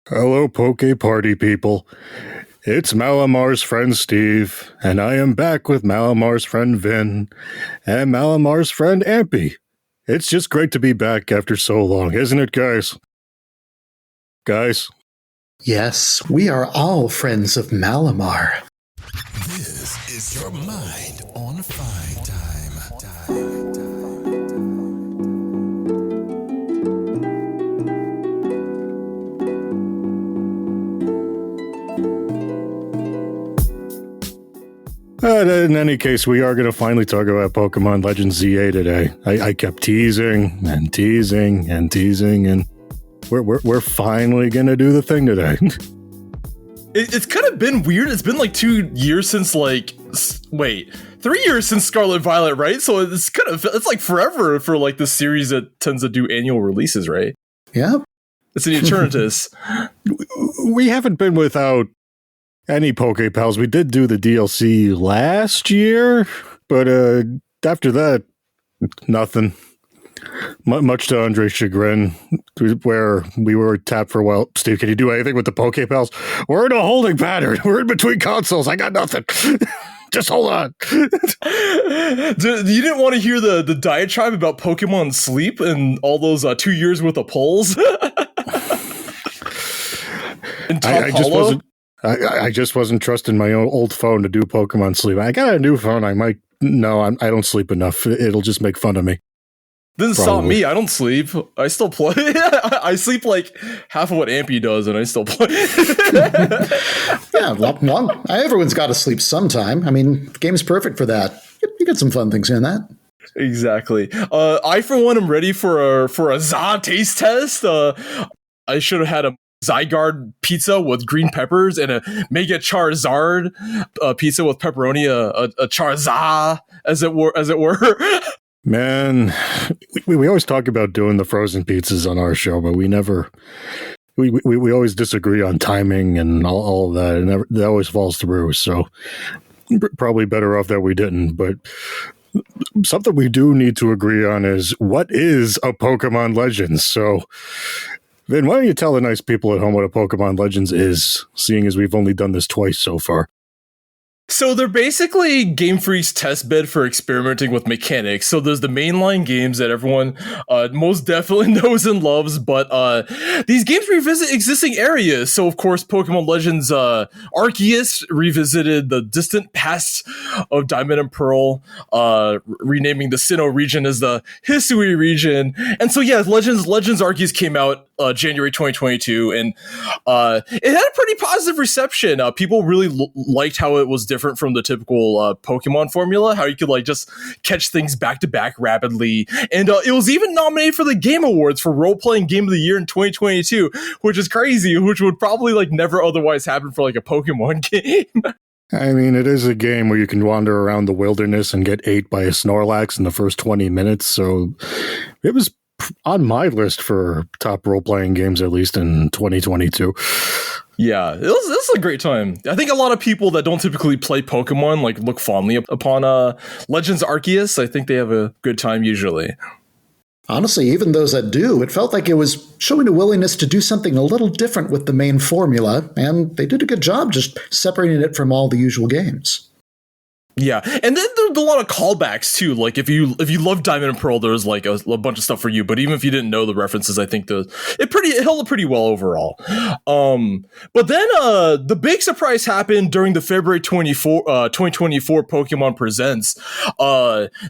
Hello, Poke Party people. It's Malamar's friend Steve, and I am back with Malamar's friend Vin, and Malamar's friend Ampy. It's just great to be back after so long, isn't it, guys? Guys? Yes, we are all friends of Malamar. This is your mind on fire time. In any case, we are going to finally talk about Pokemon Legends ZA today. I kept teasing, and we're finally going to do the thing today. It's kind of been weird. It's been like 2 years since 3 years since Scarlet Violet, right? So it's like forever for like the series that tends to do annual releases, right? Yeah. It's an eternitas. We haven't been without any PokéPals. We did do the DLC last year, but after that, nothing. Much to Andre's chagrin, where we were tapped for, well, Steve, can you do anything with the PokéPals? We're in a holding pattern. We're in between consoles. I got nothing. Just hold on. You didn't want to hear the diatribe about Pokemon Sleep and all those 2 years worth of polls? I just wasn't trusting my old phone to do Pokemon Sleep. I got a new phone. I don't sleep enough. It'll just make fun of me. Didn't stop me. I don't sleep. I still play. I sleep like half of what Ampy does, and I still play. Yeah, well, everyone's got to sleep sometime. I mean, the game's perfect for that. You get some fun things in that. Exactly. I, for one, am ready for a za taste test. I should have had a Zygarde pizza with green peppers and a Mega Charizard pizza with pepperoni, a Charizard, as it were. Man, we always talk about doing the frozen pizzas on our show, but we never. We always disagree on timing and all of that, and that always falls through. So probably better off that we didn't. But something we do need to agree on is what is a Pokemon Legends. So then why don't you tell the nice people at home what a Pokemon Legends is, seeing as we've only done this twice so far? So they're basically Game Freak's test bed for experimenting with mechanics. So there's the mainline games that everyone most definitely knows and loves, but these games revisit existing areas. So of course, Pokemon Legends Arceus revisited the distant past of Diamond and Pearl, renaming the Sinnoh region as the Hisui region. And so yeah, Legends Arceus came out January 2022, and it had a pretty positive reception. People really liked how it was different from the typical Pokemon formula, how you could like just catch things back to back rapidly, and it was even nominated for the Game Awards for role-playing game of the year in 2022, which is crazy, which would probably like never otherwise happen for like a Pokemon game. I mean, it is a game where you can wander around the wilderness and get ate by a Snorlax in the first 20 minutes, so it was on my list for top role-playing games, at least in 2022. Yeah, it was a great time. I think a lot of people that don't typically play Pokemon like look fondly upon Legends Arceus. I think they have a good time usually. Honestly, even those that do, it felt like it was showing a willingness to do something a little different with the main formula, and they did a good job just separating it from all the usual games. Yeah, and then there's a lot of callbacks too. Like if you love Diamond and Pearl, there's like a bunch of stuff for you. But even if you didn't know the references, I think it held up pretty well overall. But then the big surprise happened during the February 2024 Pokemon Presents.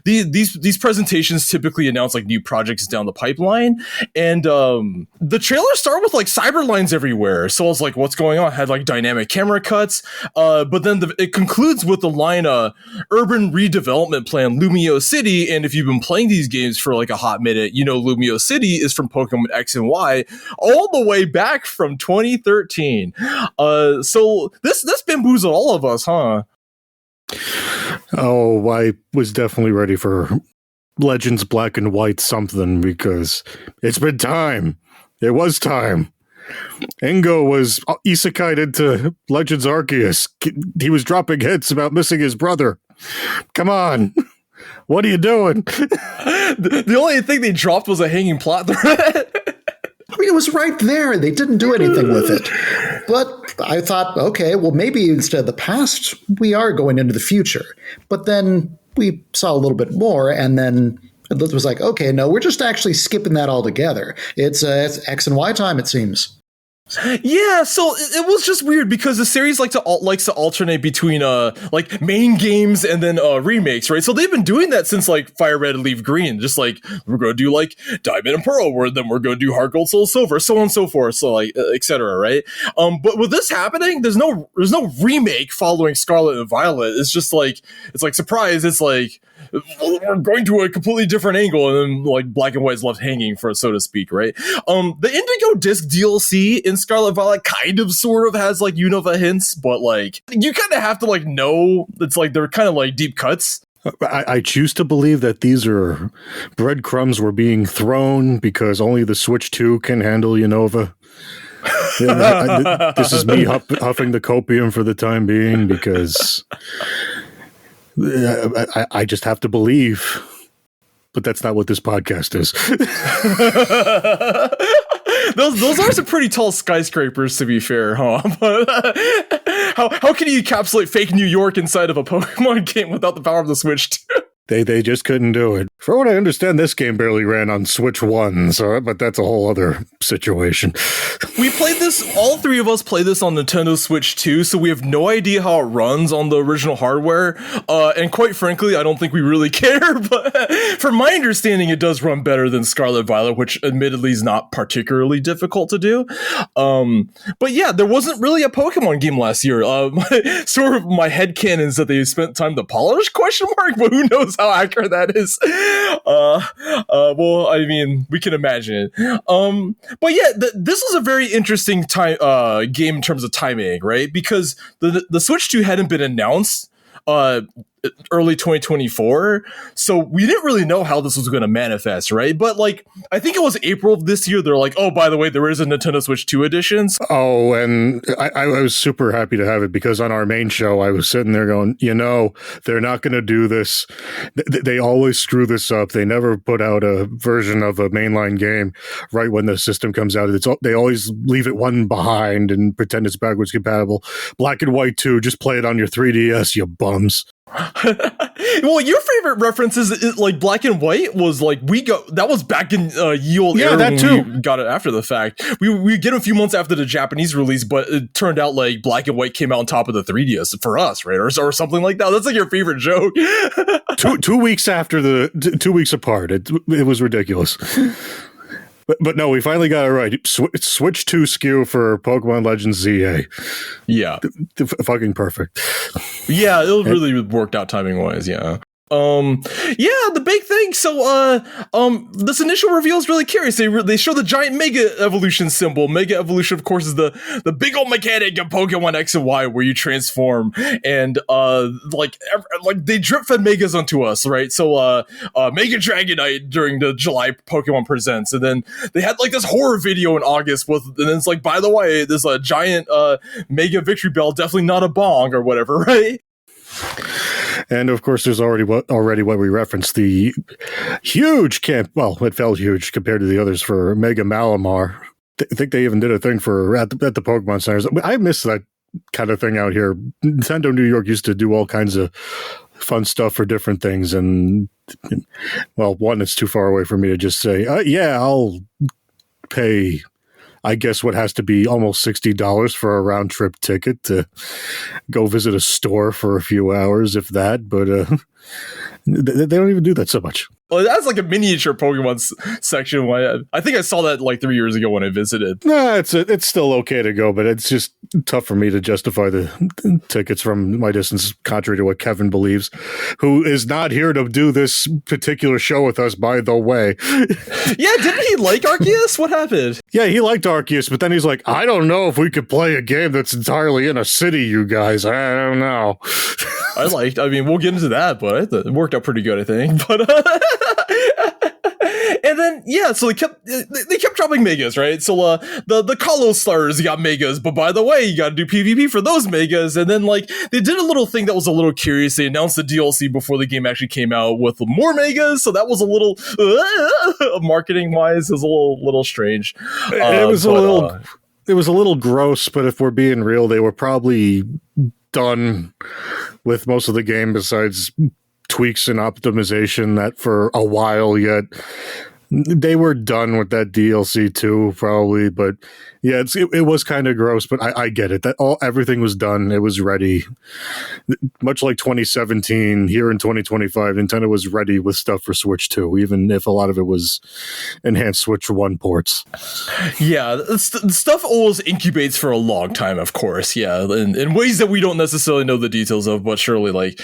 These presentations typically announce like new projects down the pipeline, and the trailer started with like cyber lines everywhere. So I was like, what's going on? Had like dynamic camera cuts, but then it concludes with the line urban redevelopment plan Lumiose City, and if you've been playing these games for like a hot minute, you know Lumiose City is from Pokemon X and Y all the way back from 2013. So this bamboozled all of us, huh? Oh, I was definitely ready for Legends Black and White something, because it's been time. It was time. Ingo was isekai'd into Legends Arceus. He was dropping hints about missing his brother. Come on. What are you doing? The only thing they dropped was a hanging plot thread. I mean, it was right there. They didn't do anything with it. But I thought, okay, well, maybe instead of the past, we are going into the future. But then we saw a little bit more, and then it was like, okay, no, we're just actually skipping that altogether. It's X and Y time, it seems. Yeah, so it was just weird because the series likes to alternate between like main games and then remakes, right? So they've been doing that since like Fire Red and Leaf Green, just like we're going to do like Diamond and Pearl, where then we're going to do Heart Gold, Soul Silver, so on and so forth, so like etc. Right? But with this happening, there's no remake following Scarlet and Violet. It's like surprise. It's like we're going to a completely different angle, and then like Black and White is left hanging, for so to speak, right? The Indigo Disc DLC in Scarlet Violet kind of sort of has like Unova hints, but like you kind of have to like know it's like they're kind of like deep cuts. I choose to believe that these are breadcrumbs were being thrown because only the Switch 2 can handle Unova. This is me huffing the copium for the time being because I just have to believe. But that's not what this podcast is. Those are some pretty tall skyscrapers, to be fair, huh? But how can you encapsulate fake New York inside of a Pokemon game without the power of the Switch 2? They just couldn't do it. For what I understand, this game barely ran on Switch 1, but that's a whole other situation. We played this, all three of us played this on Nintendo Switch 2, so we have no idea how it runs on the original hardware. And quite frankly, I don't think we really care, but from my understanding, it does run better than Scarlet Violet, which admittedly is not particularly difficult to do. But yeah, there wasn't really a Pokemon game last year. Sort of my headcanons that they spent time to polish, question mark, but who knows how accurate that is. Well, I mean, we can imagine it. But yeah, this was a very interesting game in terms of timing, right? Because the Switch 2 hadn't been announced early 2024, so we didn't really know how this was going to manifest, right? But like, I think it was April of this year, they're like, oh, by the way, there is a Nintendo Switch 2 edition. Oh, and I was super happy to have it because on our main show, I was sitting there going, they're not going to do this. They always screw this up. They never put out a version of a mainline game right when the system comes out. They always leave it one behind and pretend it's backwards compatible. Black and White 2, just play it on your 3DS, you bums. Well, your favorite reference is like Black and White was like that was back in ye old era that when too. We got it after the fact. We get it a few months after the Japanese release, but it turned out like Black and White came out on top of the 3DS for us, right, or something like that. That's like your favorite joke. 2 weeks after 2 weeks apart, it was ridiculous. But no, we finally got it right. Switch 2 SKU for Pokemon Legends ZA. Yeah. Fucking perfect. Yeah, it really worked out timing-wise, yeah. The big thing. So, this initial reveal is really curious. They show the giant Mega Evolution symbol. Mega Evolution, of course, is the big old mechanic of Pokemon X and Y where you transform and like they drip fed Megas onto us, right? So, Mega Dragonite during the July Pokemon Presents, and then they had like this horror video in August and then it's like, by the way, this giant Mega Victory Bell, definitely not a bong or whatever, right? And of course, there's already what we referenced, the huge camp. Well, it felt huge compared to the others for Mega Malamar. I think they even did a thing for at the Pokemon centers. I miss that kind of thing out here. Nintendo New York used to do all kinds of fun stuff for different things. And well, one, it's too far away for me to just say, yeah, I'll pay, I guess what has to be almost $60 for a round trip ticket to go visit a store for a few hours, if that. But they don't even do that so much. Well, that's like a miniature Pokemon section. I think I saw that like 3 years ago when I visited. Nah, it's still okay to go, but it's just tough for me to justify the tickets from my distance, contrary to what Kevin believes, who is not here to do this particular show with us, by the way. Yeah, didn't he like Arceus? What happened? Yeah, he liked Arceus, but then he's like, I don't know if we could play a game that's entirely in a city, you guys. I don't know. I mean, we'll get into that, but it worked out pretty good, I think. But and then so they kept dropping megas, right? So the Kalos stars got megas, but by the way, you got to do PvP for those megas. And then like they did a little thing that was a little curious. They announced the DLC before the game actually came out with more megas, so that was a little marketing wise, is a little strange. It was a little gross, but if we're being real, they were probably done with most of the game besides tweaks and optimization that for a while yet. They were done with that DLC too, probably, but yeah, it was kind of gross, but I get it. That everything was done, it was ready. Much like 2017, here in 2025, Nintendo was ready with stuff for Switch 2, even if a lot of it was enhanced Switch 1 ports. Yeah, the stuff always incubates for a long time, of course. Yeah, in ways that we don't necessarily know the details of, but surely, like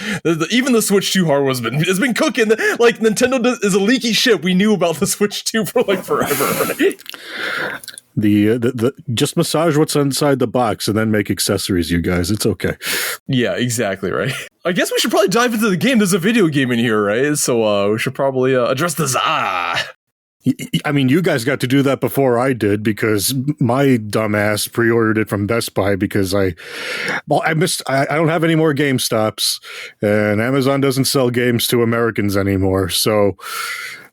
even the Switch 2 hardware has been cooking. Like Nintendo is a leaky ship. We knew about the Switch 2 for like forever, right? The just massage what's inside the box and then make accessories, you guys. It's okay. Yeah, exactly, right. I guess we should probably dive into the game. There's a video game in here, right? So we should probably address the za. I mean, you guys got to do that before I did because my dumbass pre-ordered it from Best Buy because I don't have any more GameStops, and Amazon doesn't sell games to Americans anymore. So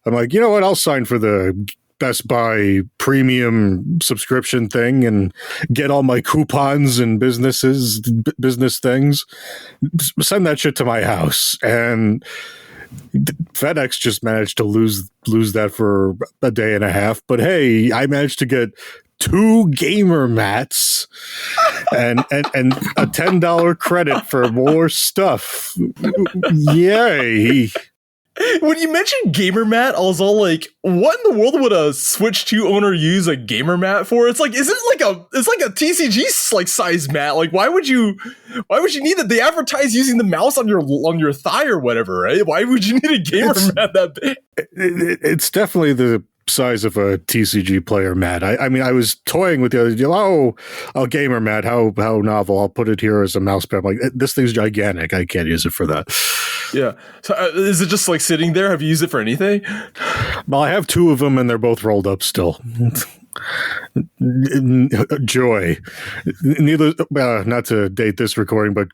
I'm like, you know what? I'll sign for the Best Buy premium subscription thing and get all my coupons and business things. Send that shit to my house. And FedEx just managed to lose that for a day and a half. But hey, I managed to get 2 gamer mats and a $10 credit for more stuff. Yay. When you mentioned gamer mat, I was all like, what in the world would a Switch 2 owner use a gamer mat for? It's like, it's like a TCG like size mat. Like, why would you need that? They advertise using the mouse on your thigh or whatever, right? Why would you need a gamer mat that big? It's definitely the size of a TCG player mat. I mean, I was toying with the other deal. Oh, a gamer mat. How novel. I'll put it here as a mouse pad. I'm like, this thing's gigantic. I can't use it for that. Yeah. So is it just like sitting there? Have you used it for anything? Well, I have 2 of them and they're both rolled up still. Joy. Neither, not to date this recording, but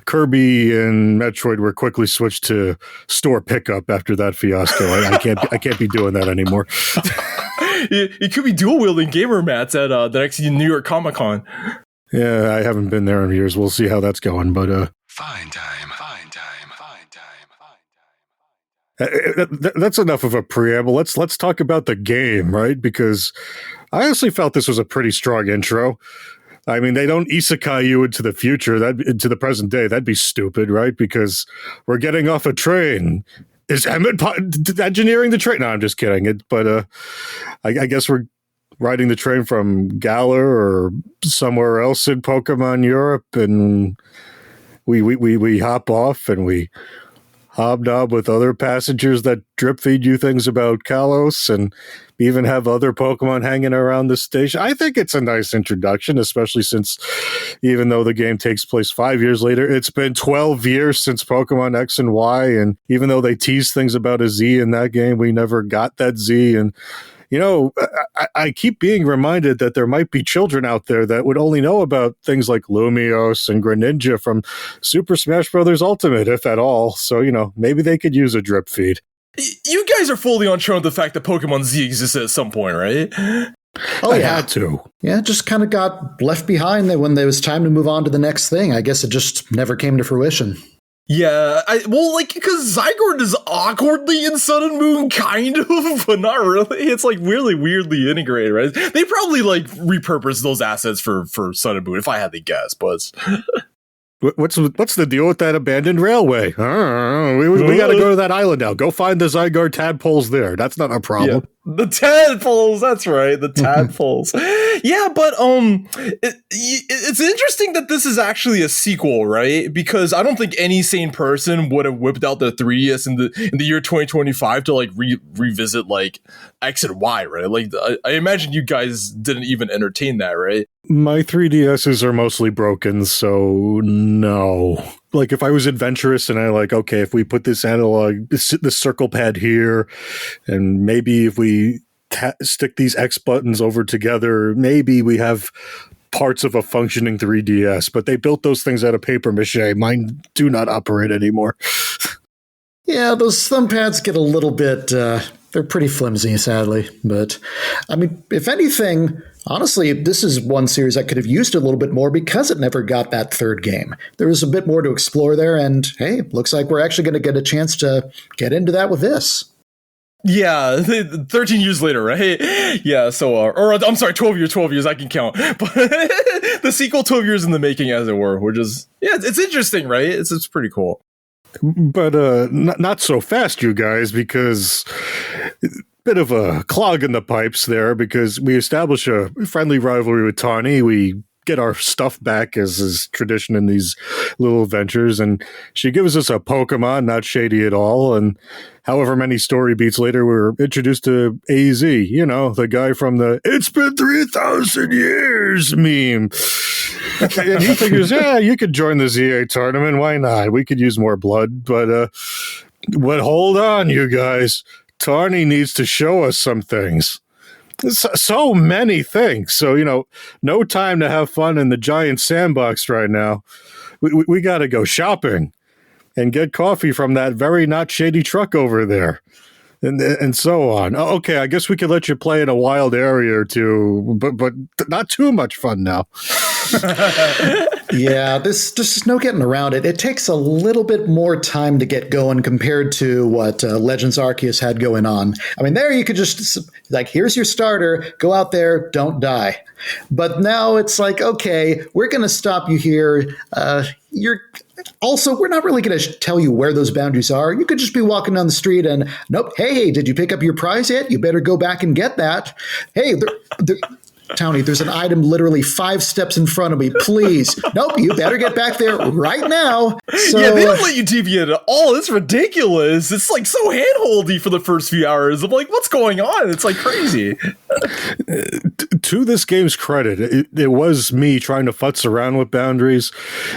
Kirby and Metroid were quickly switched to store pickup after that fiasco. I can't be doing that anymore. You could be dual wielding gamer mats at the next New York Comic Con. Yeah, I haven't been there in years. We'll see how that's going. But Fine time. That's enough of a preamble. Let's talk about the game, right? Because I honestly felt this was a pretty strong intro. I mean, they don't isekai you into the future, into the present day. That'd be stupid, right? Because we're getting off a train. Is Emmett engineering the train? No, I'm just kidding. But I guess we're riding the train from Galar or somewhere else in Pokemon Europe, and we hop off and we hobnob with other passengers that drip feed you things about Kalos and even have other Pokemon hanging around the station. I think it's a nice introduction, especially since even though the game takes place 5 years later, it's been 12 years since Pokemon X and Y. And even though they tease things about a Z in that game, we never got that Z. And you know, I keep being reminded that there might be children out there that would only know about things like Lumiose and Greninja from Super Smash Bros. Ultimate, if at all. So, you know, maybe they could use a drip feed. You guys are fully on track with the fact that Pokemon Z existed at some point, right? Oh, yeah. Had to. Yeah, it just kind of got left behind when there was time to move on to the next thing. I guess it just never came to fruition. Yeah, because Zygarde is awkwardly in Sun and Moon, kind of, but not really. It's like really weirdly integrated, right? They probably like repurposed those assets for Sun and Moon, if I had to guess, but what's the deal with that abandoned railway? We got to go to that island now. Go find the Zygarde tadpoles there. That's not a problem. Yeah. The tadpoles, that's right, the tadpoles. Yeah, but it's interesting that this is actually a sequel, right? Because I don't think any sane person would have whipped out the 3DS in the year 2025 to like revisit like X and Y, right? Like I imagine you guys didn't even entertain that, right? My 3DSs are mostly broken, so no. like if I was adventurous and I like, okay, if we put this analog, this circle pad here, and maybe if we stick these X buttons over together, maybe we have parts of a functioning 3DS. But they built those things out of paper mache. Mine do not operate anymore. Yeah, those thumb pads get a little bit, they're pretty flimsy, sadly. But, I mean, if anything, honestly, this is one series I could have used a little bit more because it never got that third game. There was a bit more to explore there, and hey, looks like we're actually going to get a chance to get into that with this. Yeah, 13 years later, right? Yeah, so, or I'm sorry, 12 years, I can count. But the sequel, 12 years in the making, as it were, which is, yeah, it's interesting, right? It's pretty cool. But not so fast, you guys, because bit of a clog in the pipes there, because we establish a friendly rivalry with Tawny. We get our stuff back, as is tradition in these little adventures, and she gives us a Pokemon, not shady at all, and however many story beats later, we're introduced to AZ, you know, the guy from the "It's been 3,000 years" meme. And he figures, yeah, you could join the ZA tournament. Why not? We could use more blood. But hold on, you guys. Tawny needs to show us some things. So many things. So, you know, no time to have fun in the giant sandbox right now. We got to go shopping and get coffee from that very not shady truck over there. And so on. Okay, I guess we could let you play in a wild area or two, but not too much fun now. Yeah, this is no getting around it. It takes a little bit more time to get going compared to what Legends Arceus had going on. I mean, there you could just, like, here's your starter, go out there, don't die. But now it's like, okay, we're going to stop you here. Also, we're not really going to tell you where those boundaries are. You could just be walking down the street and, nope, hey, did you pick up your prize yet? You better go back and get that. Hey, Townie, there's an item literally 5 steps in front of me. Please. Nope, you better get back there right now. So, yeah, they don't let you deviate at all. It's ridiculous. It's like so handholdy for the first few hours. I'm like, what's going on? It's like crazy. To this game's credit, it was me trying to futz around with boundaries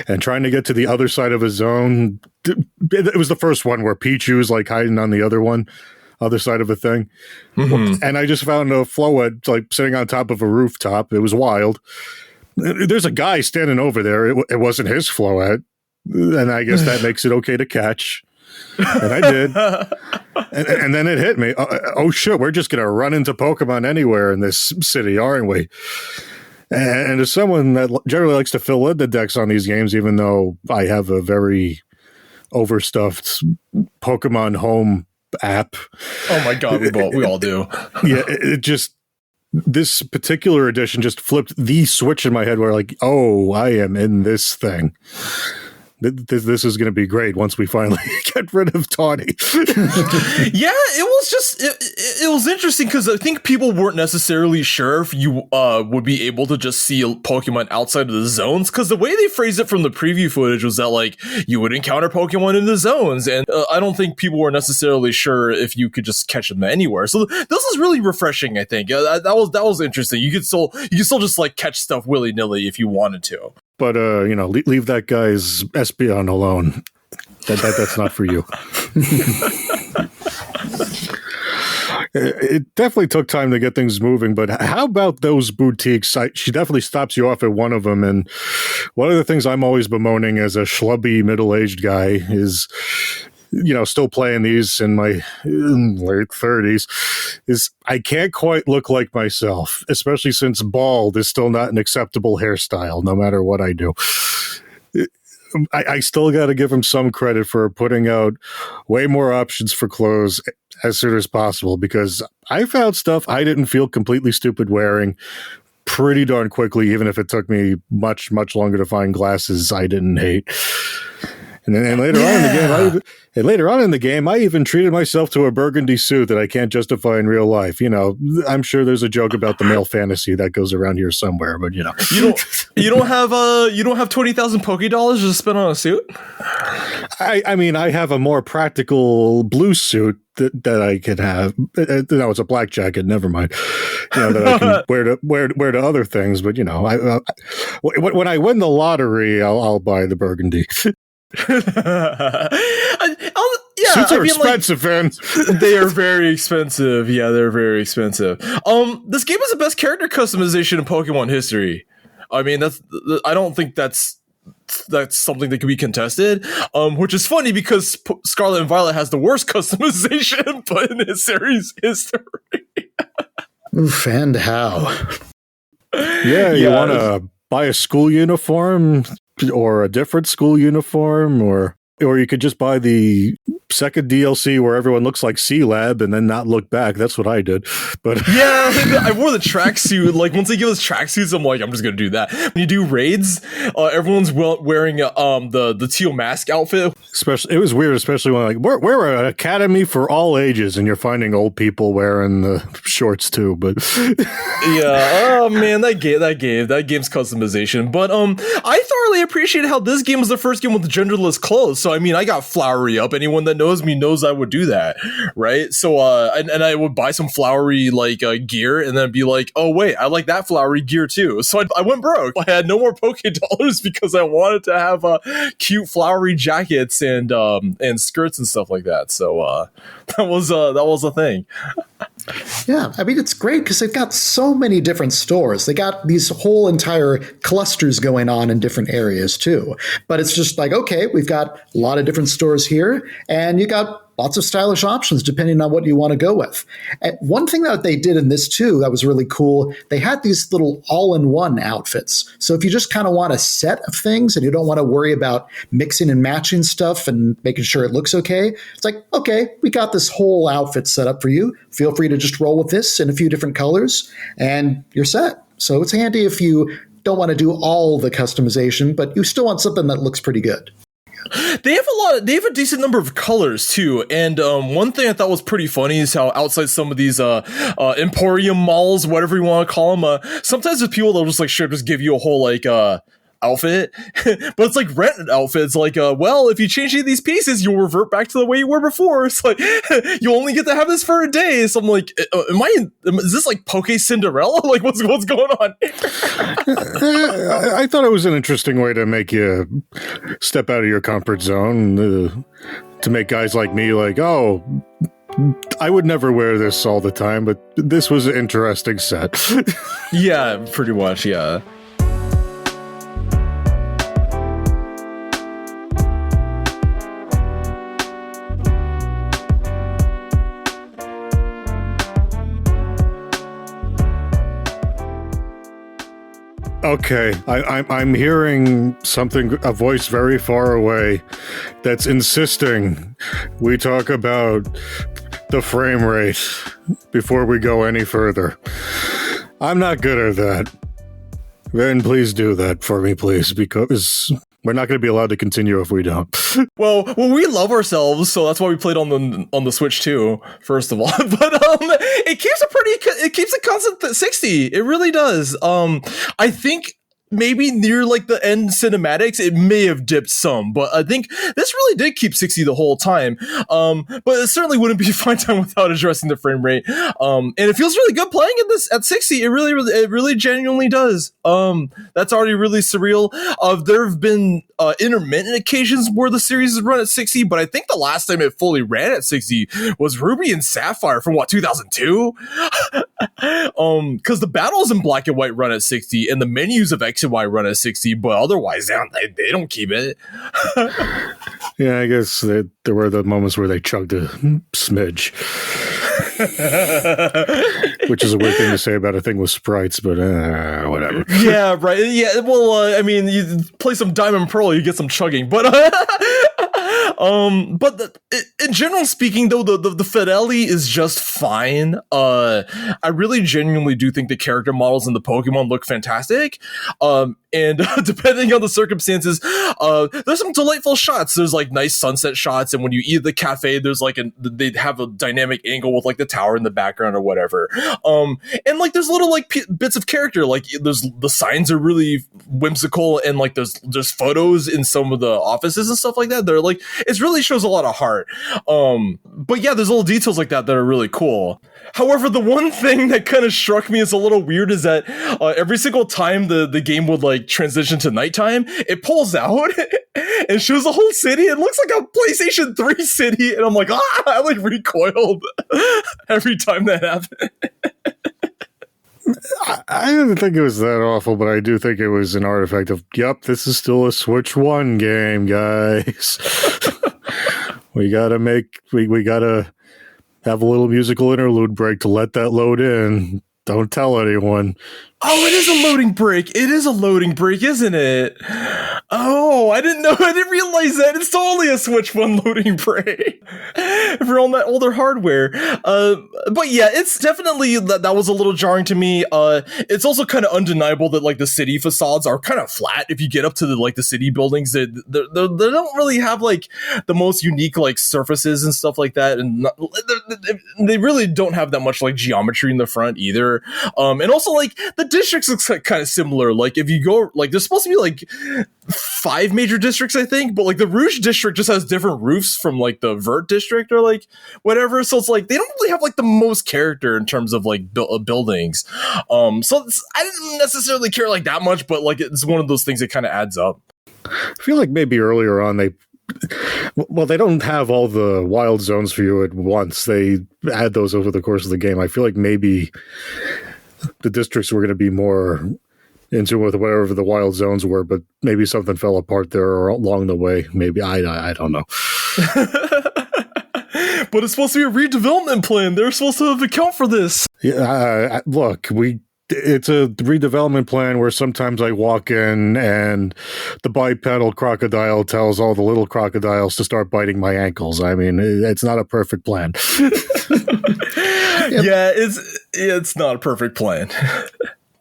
and trying to get to the other side of a zone. It was the first one where Pichu was like hiding on the other side of a thing. Mm-hmm. And I just found a Floette like sitting on top of a rooftop. It was wild. There's a guy standing over there. It wasn't his Floette. And I guess that makes it okay to catch. And I did. And then it hit me. Oh shit, we're just going to run into Pokemon anywhere in this city, aren't we? And as someone that generally likes to fill in the decks on these games, even though I have a very overstuffed Pokemon Home app. Oh my god, we all do. Yeah, it just, this particular edition just flipped the switch in my head where like, oh, I am in this thing. This is going to be great once we finally get rid of Tawny. Yeah, it was interesting because I think people weren't necessarily sure if you would be able to just see Pokemon outside of the zones, because the way they phrased it from the preview footage was that like you would encounter Pokemon in the zones, and I don't think people were necessarily sure if you could just catch them anywhere. So this is really refreshing. I think that was interesting. You could still just like catch stuff willy nilly if you wanted to. But, leave that guy's Espeon alone. That's not for you. It definitely took time to get things moving, but how about those boutiques? She definitely stops you off at one of them, and one of the things I'm always bemoaning as a schlubby middle-aged guy is, still playing these in my late 30s, is I can't quite look like myself, especially since bald is still not an acceptable hairstyle, no matter what I do. I still got to give him some credit for putting out way more options for clothes as soon as possible, because I found stuff I didn't feel completely stupid wearing pretty darn quickly, even if it took me much, much longer to find glasses I didn't hate. And later on in the game, I even treated myself to a burgundy suit that I can't justify in real life. I'm sure there's a joke about the male fantasy that goes around here somewhere, but you don't have 20,000 Pokédollars to spend on a suit. I mean, I have a more practical blue suit that I could have. No, it's a black jacket. Never mind. That I can wear to other things. But when I win the lottery, I'll buy the burgundy. Yeah, suits are expensive, man. They are very expensive. Yeah, they're very expensive. This game is the best character customization in Pokemon history. I mean, I don't think that's something that can be contested. Which is funny because Scarlet and Violet has the worst customization, but in this series history. Oof, and how? Yeah, you want to buy a school uniform or a different school uniform, or you could just buy the second DLC where everyone looks like C-Lab and then not look back. That's what I did. But yeah, I wore the tracksuit. Like once they give us tracksuits, I'm like, I'm just gonna do that. When you do raids, everyone's wearing the teal mask outfit. It was weird, especially when like we're an academy for all ages, and you're finding old people wearing the shorts too. But yeah, oh man, that game's customization. But I thoroughly appreciated how this game was the first game with genderless clothes. So I mean, I got flowery up. Anyone that knows me knows I would do that, right? So and I would buy some flowery like gear, and then be like, oh wait, I like that flowery gear too. So I went broke. I had no more Poke dollars because I wanted to have cute flowery jackets and skirts and stuff like that. So that was a thing. Yeah, I mean, it's great because they've got so many different stores. They got these whole entire clusters going on in different areas too. But it's just like, okay, we've got a lot of different stores here, and you got lots of stylish options depending on what you want to go with. And one thing that they did in this too that was really cool, they had these little all-in-one outfits. So if you just kind of want a set of things and you don't want to worry about mixing and matching stuff and making sure it looks okay, it's like, okay, we got this whole outfit set up for you. Feel free to just roll with this in a few different colors and you're set. So it's handy if you don't want to do all the customization, but you still want something that looks pretty good. They have a decent number of colors too, and one thing I thought was pretty funny is how outside some of these Emporium malls, whatever you want to call them, sometimes there's people that'll just like just give you a whole like outfit, but it's like rented outfits. Like, well, if you change any of these pieces, you'll revert back to the way you were before. It's like you only get to have this for a day. So I'm like, is this like Poke Cinderella? Like, what's going on? I thought it was an interesting way to make you step out of your comfort zone, to make guys like me like, oh, I would never wear this all the time, but this was an interesting set. Yeah, pretty much, yeah. Okay, I'm hearing a voice very far away that's insisting we talk about the frame rate before we go any further. I'm not good at that. Then please do that for me, please, because we're not going to be allowed to continue if we don't. Well, we love ourselves, so that's why we played on the Switch too. First of all, but it keeps a constant 60. It really does. I think maybe near like the end cinematics, it may have dipped some, but I think this really did keep 60 the whole time. But it certainly wouldn't be fine time without addressing the frame rate. And it feels really good playing in this at 60. It really genuinely does. That's already really surreal. There have been intermittent occasions where the series has run at 60, but I think the last time it fully ran at 60 was Ruby and Sapphire from 2002? Because the battles in Black and White run at 60 and the menus of X and Y run at 60, but otherwise they don't keep it. Yeah, I guess there were the moments where they chugged a smidge. Which is a weird thing to say about a thing with sprites, but whatever. Yeah, right. Yeah, well, I mean, you play some Diamond Pearl, you get some chugging, but in general speaking, though, the fidelity is just fine. I really genuinely do think the character models in the Pokemon look fantastic. And depending on the circumstances, there's some delightful shots. There's like nice sunset shots, and when you eat at the cafe, there's like they'd have a dynamic angle with like the tower in the background or whatever. And like there's little like bits of character, like the signs are really whimsical, and like there's photos in some of the offices and stuff like that. They're like, it really shows a lot of heart. But yeah, there's little details like that are really cool. However, the one thing that kind of struck me as a little weird is that every single time the game would like like transition to nighttime, it pulls out and shows the whole city. It looks like a PlayStation 3 city, and I'm like, I like recoiled every time that happened. I didn't think it was that awful, but I do think it was an artifact of, yep, this is still a Switch 1 game, guys. we gotta have a little musical interlude break to let that load in. Don't tell anyone. Oh, it is a loading break. It is a loading break, isn't it? Oh, I didn't know. I didn't realize that. It's totally a Switch 1 loading break for all that older hardware. But yeah, it's definitely that was a little jarring to me. It's also kind of undeniable that like the city facades are kind of flat. If you get up to the city buildings, they don't really have like the most unique like surfaces and stuff like that, and they really don't have that much like geometry in the front either. And also like the districts looks like kind of similar. Like if you go, like there's supposed to be like 5 major districts, I think, but like the Rouge district just has different roofs from like the Vert district or like whatever. So it's like they don't really have like the most character in terms of like buildings. So I didn't necessarily care like that much, but like it's one of those things that kind of adds up. I feel like maybe earlier on they don't have all the wild zones for you at once. They add those over the course of the game. I feel like maybe the districts were going to be more into with whatever the wild zones were, but maybe something fell apart there along the way. Maybe I don't know. But it's supposed to be a redevelopment plan. They're supposed to account for this. Yeah, look, it's a redevelopment plan where sometimes I walk in and the bipedal crocodile tells all the little crocodiles to start biting my ankles. I mean, it's not a perfect plan. Yeah, it's not a perfect plan.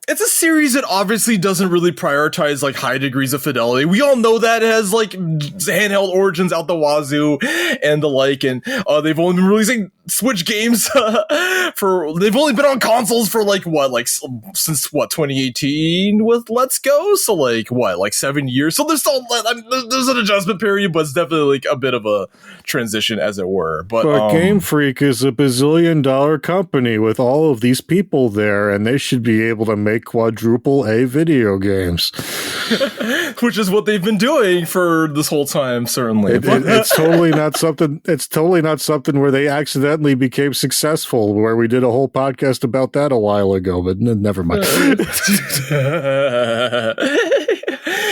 It's a series that obviously doesn't really prioritize like high degrees of fidelity. We all know that it has like handheld origins out the wazoo and the like, and they've only been releasing Switch games they've only been on consoles for since 2018 with Let's Go, so like 7 years. So there's still there's an adjustment period, but it's definitely like a bit of a transition, as it were. But Game Freak is a bazillion-dollar company with all of these people there, and they should be able to make quadruple A video games, which is what they've been doing for this whole time. Certainly, it's totally not something. It's totally not something where they accidentally became successful. Where we did a whole podcast about that a while ago, but never mind.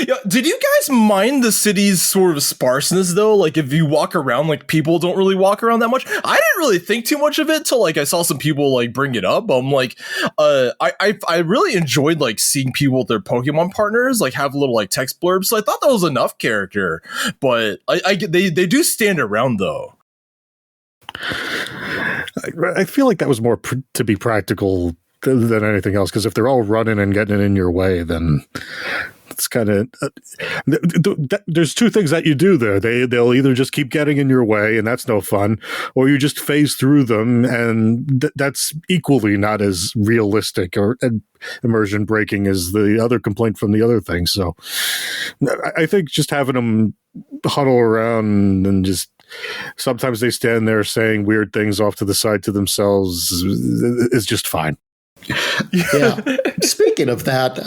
Yeah, did you guys mind the city's sort of sparseness though? Like if you walk around, like people don't really walk around that much. I didn't really think too much of it till like I saw some people like bring it up. I'm like, I really enjoyed like seeing people with their Pokemon partners like have little like text blurbs. So I thought that was enough character, but they do stand around though. I feel like that was more to be practical than anything else, because if they're all running and getting in your way, then it's kind of there's two things that you do there. They'll either just keep getting in your way, and that's no fun, or you just phase through them, and that's equally not as realistic or immersion breaking as the other complaint from the other thing. So I think just having them huddle around and just sometimes they stand there saying weird things off to the side to themselves is just fine. Yeah. Speaking of that,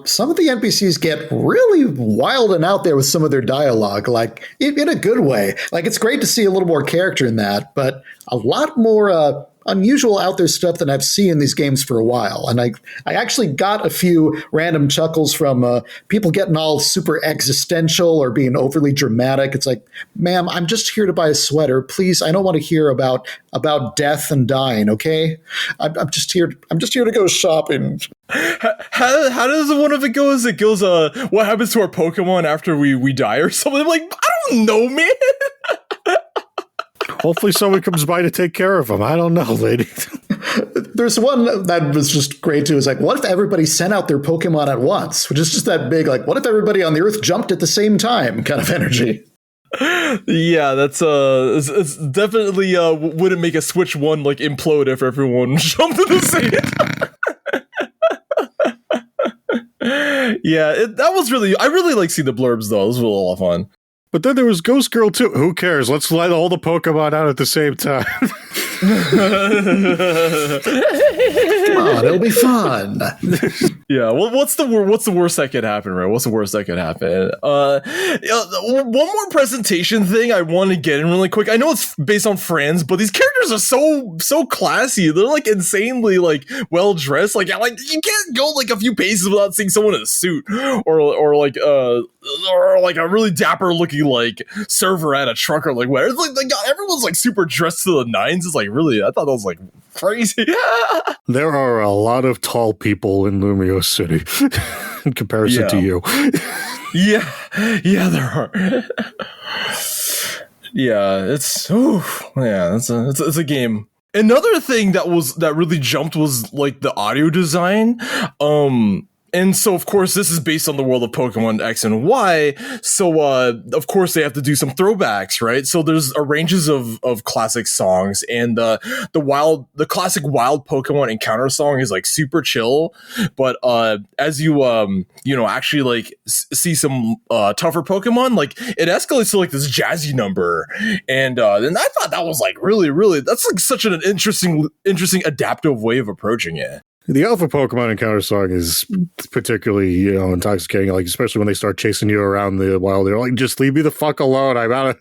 some of the NPCs get really wild and out there with some of their dialogue, like in a good way. Like it's great to see a little more character in that, but a lot more unusual out there stuff than I've seen in these games for a while. And I actually got a few random chuckles from people getting all super existential or being overly dramatic. It's like, ma'am, I'm just here to buy a sweater. Please, I don't want to hear about death and dying, okay? I'm just here to go shopping. How does one of it go? It goes, what happens to our Pokemon after we die or something? I'm like, I don't know, man. Hopefully someone comes by to take care of them. I don't know, lady. There's one that was just great too. It's like, what if everybody sent out their Pokemon at once? Which is just that big, like, what if everybody on the Earth jumped at the same time kind of energy. Yeah, that's it's definitely wouldn't make a Switch 1 like implode if everyone jumped at the same time. Yeah, that was really, I really like seeing the blurbs though. It was really a lot of fun. But then there was Ghost Girl too. Who cares? Let's let all the Pokemon out at the same time. Come on, it'll be fun. Yeah, well, what's the worst that could happen, right? What's the worst that could happen? One more presentation thing I want to get in really quick. I know it's based on Friends, but these characters are so classy. They're like insanely like well dressed. Like you can't go like a few paces without seeing someone in a suit or like a really dapper looking like server at a truck or like whatever. It's like everyone's like super dressed to the nines. It's like really, I thought that was like crazy. There are a lot of tall people in Lumiose City in comparison to you. Yeah, there are. Yeah, it's a game. Another thing that really jumped was like the audio design. And so, of course, this is based on the world of Pokemon X and Y. So, of course, they have to do some throwbacks, right? So there's ranges of classic songs, and the classic Wild Pokemon Encounter song is like super chill. But as you actually like see some tougher Pokemon, like it escalates to like this jazzy number, and I thought that was like really that's like such an interesting adaptive way of approaching it. The Alpha Pokemon Encounter song is particularly, intoxicating, like especially when they start chasing you around the wild. They're like, "Just leave me the fuck alone. I'm out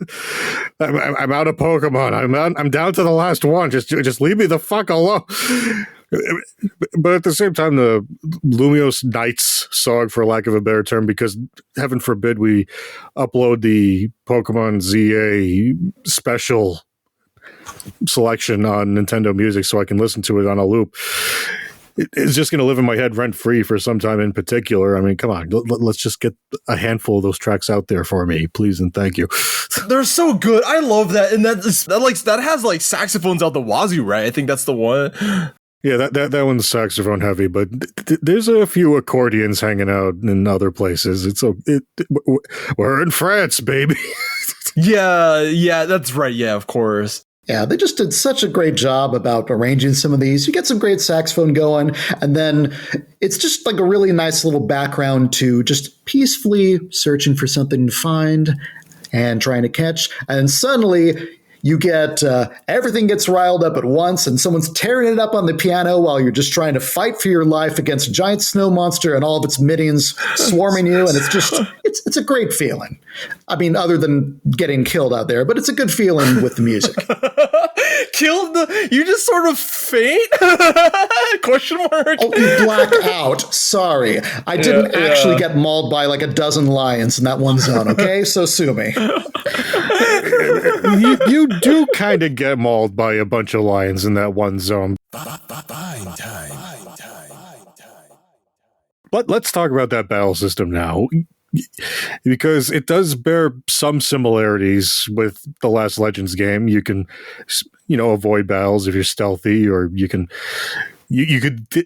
of Pokemon. I'm down to the last one. Just leave me the fuck alone." But at the same time, the Lumiose Nights song, for lack of a better term, because heaven forbid we upload the Pokemon ZA special selection on Nintendo Music so I can listen to it on a loop. It's just going to live in my head rent-free for some time in particular. I mean, come on, let's just get a handful of those tracks out there for me, please and thank you. They're so good. I love that, and that has like saxophones out the wazoo, right? I think that's the one. Yeah, that one's saxophone heavy, but there's a few accordions hanging out in other places. We're in France, baby. Yeah, that's right. Yeah, of course. Yeah, they just did such a great job about arranging some of these. You get some great saxophone going, and then it's just like a really nice little background to just peacefully searching for something to find and trying to catch. And suddenly you get everything gets riled up at once, and someone's tearing it up on the piano while you're just trying to fight for your life against a giant snow monster and all of its minions swarming you. And it's a great feeling. I mean, other than getting killed out there, but it's a good feeling with the music. You just sort of faint? Question mark? Oh, you black out. Sorry. I didn't actually get mauled by like a dozen lions in that one zone, okay? So sue me. You do kind of get mauled by a bunch of lions in that one zone. Fine time. But let's talk about that battle system now, because it does bear some similarities with the last Legends game. You can, avoid battles if you're stealthy, or you could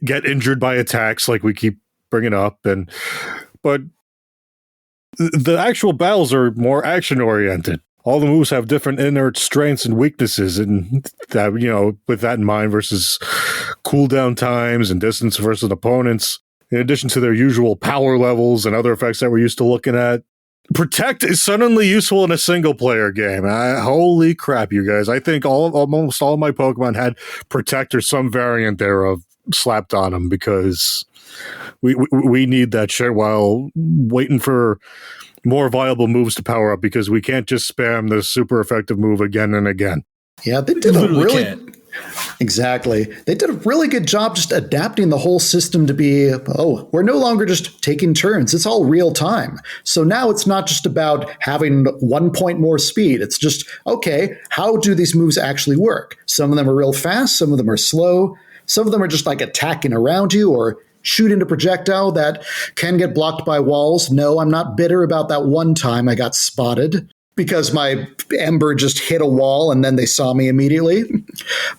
get injured by attacks like we keep bringing up, but the actual battles are more action oriented. All the moves have different innate strengths and weaknesses, and that, with that in mind, versus cooldown times and distance versus opponents, in addition to their usual power levels and other effects that we're used to looking at. Protect is suddenly useful in a single-player game. Holy crap, you guys. I think almost all of my Pokemon had Protect or some variant thereof slapped on them, because we need that shit while waiting for more viable moves to power up, because we can't just spam the super effective move again and again. Yeah, they did Exactly. They did a really good job just adapting the whole system to be, we're no longer just taking turns. It's all real time. So now it's not just about having 1 point more speed. It's just, okay, how do these moves actually work? Some of them are real fast. Some of them are slow. Some of them are just like attacking around you or shooting a projectile that can get blocked by walls. No, I'm not bitter about that one time I got spotted because my Ember just hit a wall and then they saw me immediately.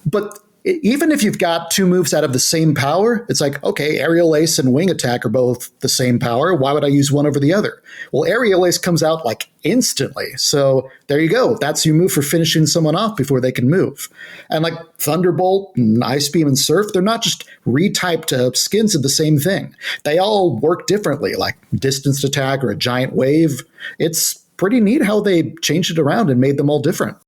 But even if you've got two moves out of the same power, it's like, okay, Aerial Ace and Wing Attack are both the same power. Why would I use one over the other? Well, Aerial Ace comes out like instantly. So there you go. That's your move for finishing someone off before they can move. And like Thunderbolt and Ice Beam and Surf, they're not just retyped skins of the same thing. They all work differently, like Distanced Attack or a Giant Wave. It's pretty neat how they changed it around and made them all different.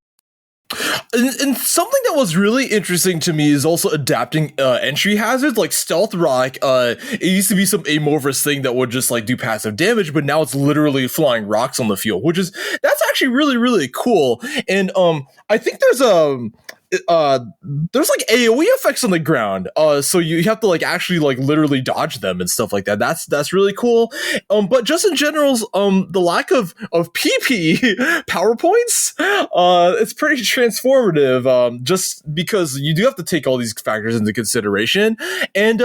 And something that was really interesting to me is also adapting entry hazards like Stealth Rock. It used to be some amorphous thing that would just like do passive damage, but now it's literally flying rocks on the field, that's actually really, really cool. And I think there's like AoE effects on the ground, so you have to like actually like literally dodge them and stuff like that. That's really cool. But just in general, the lack of PP PowerPoints, it's pretty transformative. Just because you do have to take all these factors into consideration, and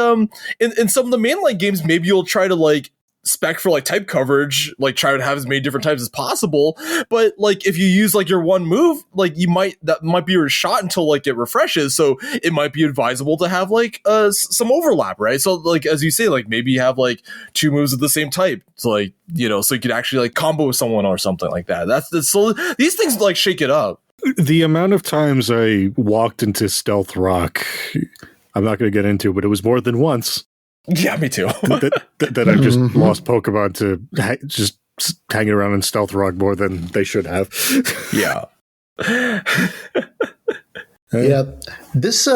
in some of the mainline games, maybe you'll try to like spec for like type coverage, like try to have as many different types as possible, but like if you use like your one move, like that might be your shot until like it refreshes, so it might be advisable to have like some overlap, right? So like as you say, like maybe you have like two moves of the same type, so like, you know, so you could actually like combo someone or something like that. That's so these things like shake it up. The amount of times I walked into Stealth Rock, I'm not going to get into, but it was more than once. Yeah, me too. that I've just lost Pokemon to just hanging around in Stealth Rock more than they should have. Yeah. Yeah. This,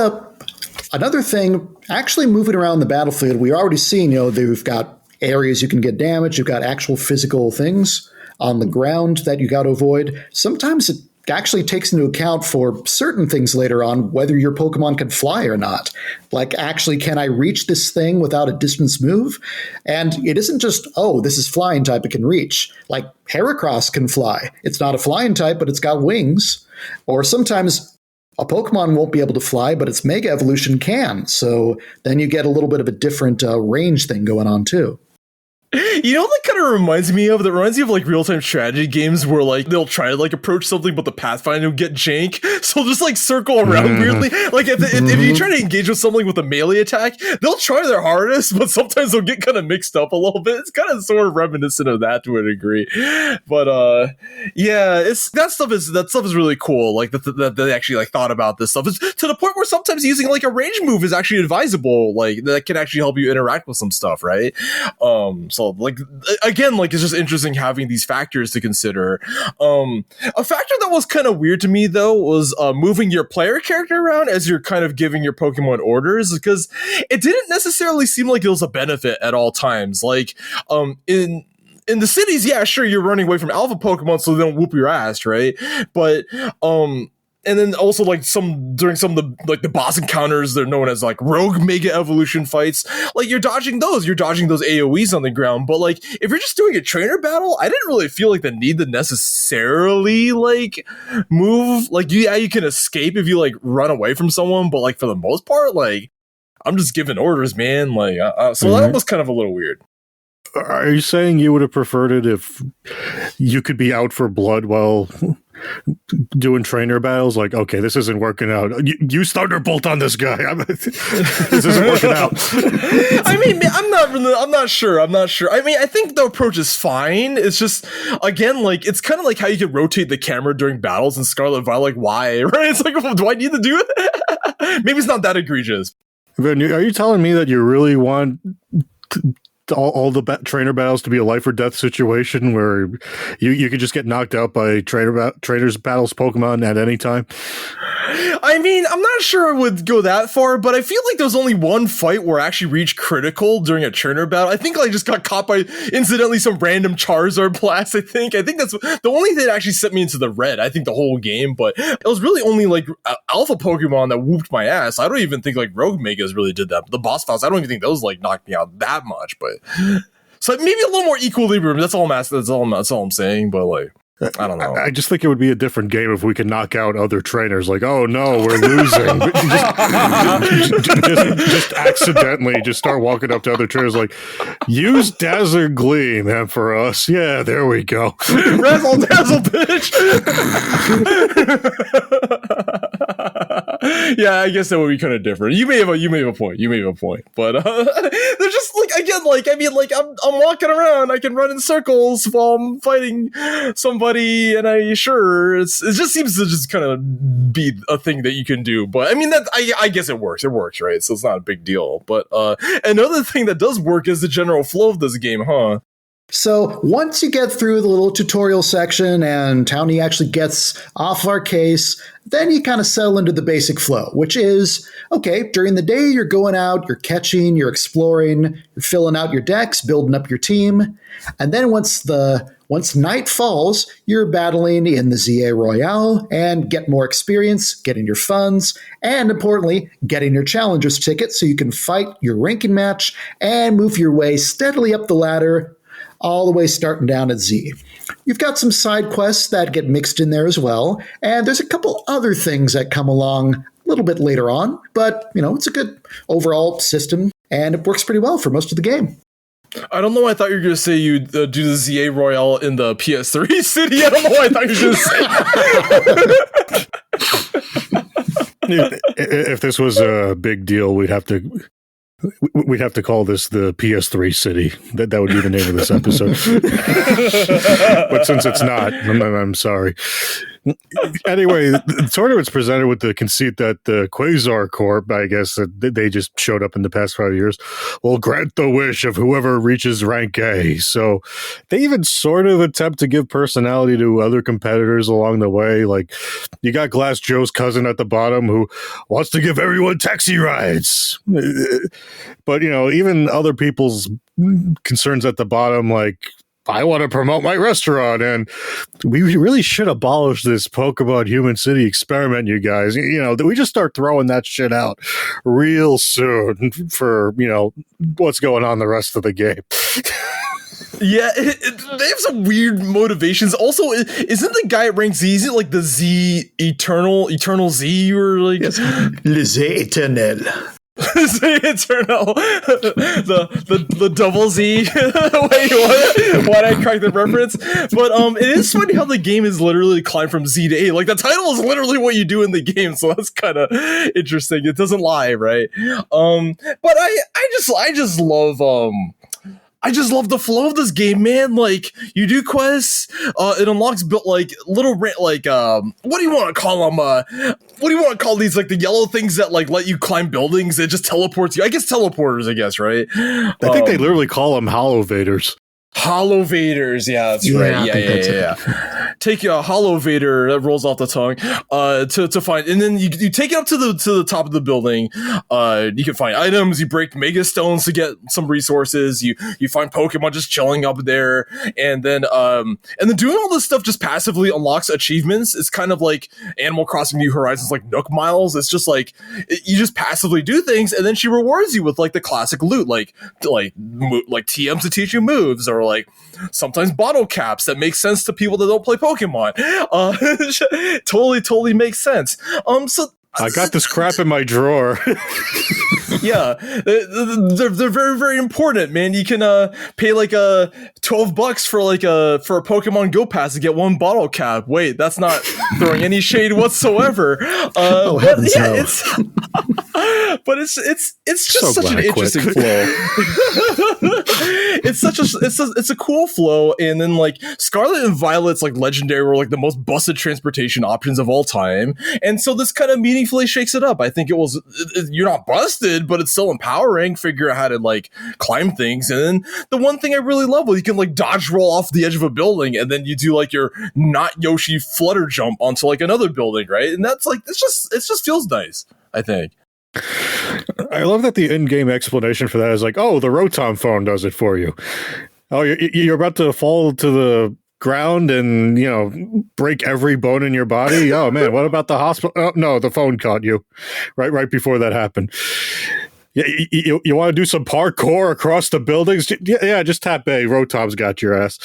another thing, actually moving around the battlefield, we already seen, you know, they've got areas you can get damaged, you've got actual physical things on the ground that you got to avoid. Sometimes it actually takes into account for certain things later on whether your Pokemon can fly or not. Like, actually, can I reach this thing without a distance move? And it isn't just, oh, this is flying type, it can reach. Like, Heracross can fly. It's not a flying type, but it's got wings. Or sometimes a Pokemon won't be able to fly, but its Mega Evolution can. So then you get a little bit of a different range thing going on, too. You know what that kind of reminds me of? That reminds me of like real-time strategy games where like they'll try to like approach something, but the Pathfinder will get jank, so they'll just like circle around weirdly. Like if you try to engage with something with a melee attack, they'll try their hardest, but sometimes they'll get kind of mixed up a little bit. It's kind of sort of reminiscent of that to a degree. But yeah, that stuff is really cool. Like that they actually like thought about this stuff. It's to the point where sometimes using like a range move is actually advisable. Like that can actually help you interact with some stuff, right? So like again, like it's just interesting having these factors to consider. A factor that was kind of weird to me though was moving your player character around as you're kind of giving your Pokemon orders, because it didn't necessarily seem like it was a benefit at all times. Like in the cities, yeah, sure, you're running away from alpha Pokemon so they don't whoop your ass, right? But and then also like during some of the like the boss encounters, they're known as like rogue mega evolution fights. Like you're dodging those AoEs on the ground. But like if you're just doing a trainer battle, I didn't really feel like the need to necessarily like move. Like yeah, you can escape if you like run away from someone, but like for the most part, like I'm just giving orders, man. Like so that was kind of a little weird. Are you saying you would have preferred it if you could be out for blood while doing trainer battles? Like, okay, this isn't working out. Use Thunderbolt on this guy. This isn't working out. I mean, I'm not sure. I mean, I think the approach is fine. It's just, again, like, it's kind of like how you can rotate the camera during battles in Scarlet Violet. Like, why? Right? It's like, well, do I need to do it? Maybe it's not that egregious. Are you telling me that you really want all the trainer battles to be a life or death situation where you could just get knocked out by trainers battles Pokemon at any time? I mean, I'm not sure I would go that far, but I feel like there's only one fight where I actually reached critical during a trainer battle. I think I just got caught by incidentally some random Charizard blast. I think that's the only thing that actually sent me into the red. I think the whole game, but it was really only like alpha Pokemon that whooped my ass. I don't even think like Rogue Megas really did that. The boss fights, I don't even think those like knocked me out that much, but so maybe a little more equilibrium. That's all I'm saying, but like, I don't know. I just think it would be a different game if we could knock out other trainers. Like, oh no, we're losing. just accidentally just start walking up to other trainers like, use Dazzle Gleam, and for us, yeah, there we go. Razzle dazzle, bitch. Yeah, I guess that would be kind of different. You may have a point. But they're just like, again, like, I mean, like I'm walking around, I can run in circles while I'm fighting somebody, and it just seems to just kind of be a thing that you can do. But I mean, that I guess it works, right? So it's not a big deal. But another thing that does work is the general flow of this game, huh? So once you get through the little tutorial section and Townie actually gets off our case, then you kind of settle into the basic flow, which is, okay, during the day you're going out, you're catching, you're exploring, you're filling out your decks, building up your team. And then once night falls, you're battling in the ZA Royale and get more experience, getting your funds, and importantly, getting your Challengers ticket so you can fight your ranking match and move your way steadily up the ladder all the way starting down at Z. You've got some side quests that get mixed in there as well, and there's a couple other things that come along a little bit later on, but, it's a good overall system, and it works pretty well for most of the game. I don't know. I thought you were going to say you'd do the ZA Royale in the PS3 city. I don't know. I thought you were going to say. If this was a big deal, we'd have to call this the PS3 city. That would be the name of this episode. But since it's not, I'm sorry. Anyway, the tournament's presented with the conceit that the Quasar Corp, I guess, that they just showed up in the past 5 years, will grant the wish of whoever reaches rank A. So they even sort of attempt to give personality to other competitors along the way. Like, you got Glass Joe's cousin at the bottom who wants to give everyone taxi rides. But, even other people's concerns at the bottom, like, I want to promote my restaurant, and we really should abolish this Pokemon Human City experiment, you guys. That we just start throwing that shit out real soon for, what's going on the rest of the game. Yeah, they have some weird motivations. Also, isn't the guy at rank Z, is it like the Z Eternal Z, or like... Yes. Le Z Eternel. Eternal, the double Z. Wait, why'd I crack the reference? But it is funny how the game is literally climbed from Z to A. Like, the title is literally what you do in the game, so that's kind of interesting. It doesn't lie, right? But I just love the flow of this game, man. Like, you do quests, it unlocks little what do you want to call them? What do you want to call these? Like, the yellow things that let you climb buildings? It just teleports you. I guess teleporters. I guess, right? I think they literally call them Hollowvators. Hollowvators, yeah, that's right. Yeah. Take a Hollowvator that rolls off the tongue to find, and then you take it up to the top of the building. You can find items. You break mega stones to get some resources. You find Pokemon just chilling up there, and then doing all this stuff just passively unlocks achievements. It's kind of like Animal Crossing New Horizons, like Nook Miles. It's just like you just passively do things, and then she rewards you with like the classic loot, like TMs to teach you moves, or like sometimes bottle caps that make sense to people that don't play Pokemon. Totally makes sense. So I got this crap in my drawer. Yeah, they're very, very important, man. You can pay like $12 for a Pokemon Go pass to get one bottle cap. Wait, that's not throwing any shade whatsoever. Heavens no. It's just such an interesting flow. It's a cool flow, and then like Scarlet and Violet's like legendary were like the most busted transportation options of all time, and so this kind of meaningfully shakes it up. I think you're not busted, but it's still empowering. Figure out how to like climb things, and then the one thing I really love was you can like dodge roll off the edge of a building, and then you do like your not Yoshi flutter jump onto like another building, right? And that's like it just feels nice, I think. I love that the in-game explanation for that is like, oh, the Rotom phone does it for you. Oh, you're about to fall to the ground and, break every bone in your body. Oh, man, what about the hospital? Oh, no, the phone caught you right before that happened. Yeah, you want to do some parkour across the buildings? Yeah, just tap A. Rotom's got your ass.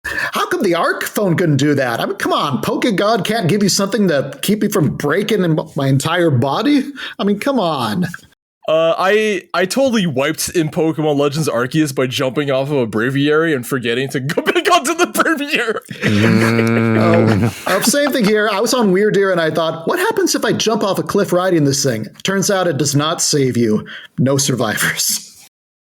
How come the Arc phone couldn't do that? I mean, come on, PokeGod can't give you something to keep me from breaking my entire body? I mean, come on. I totally wiped in Pokemon Legends Arceus by jumping off of a Braviary and forgetting to go back onto the Braviary. Same thing here. I was on Weird Deer and I thought, what happens if I jump off a cliff riding this thing? Turns out it does not save you. No survivors.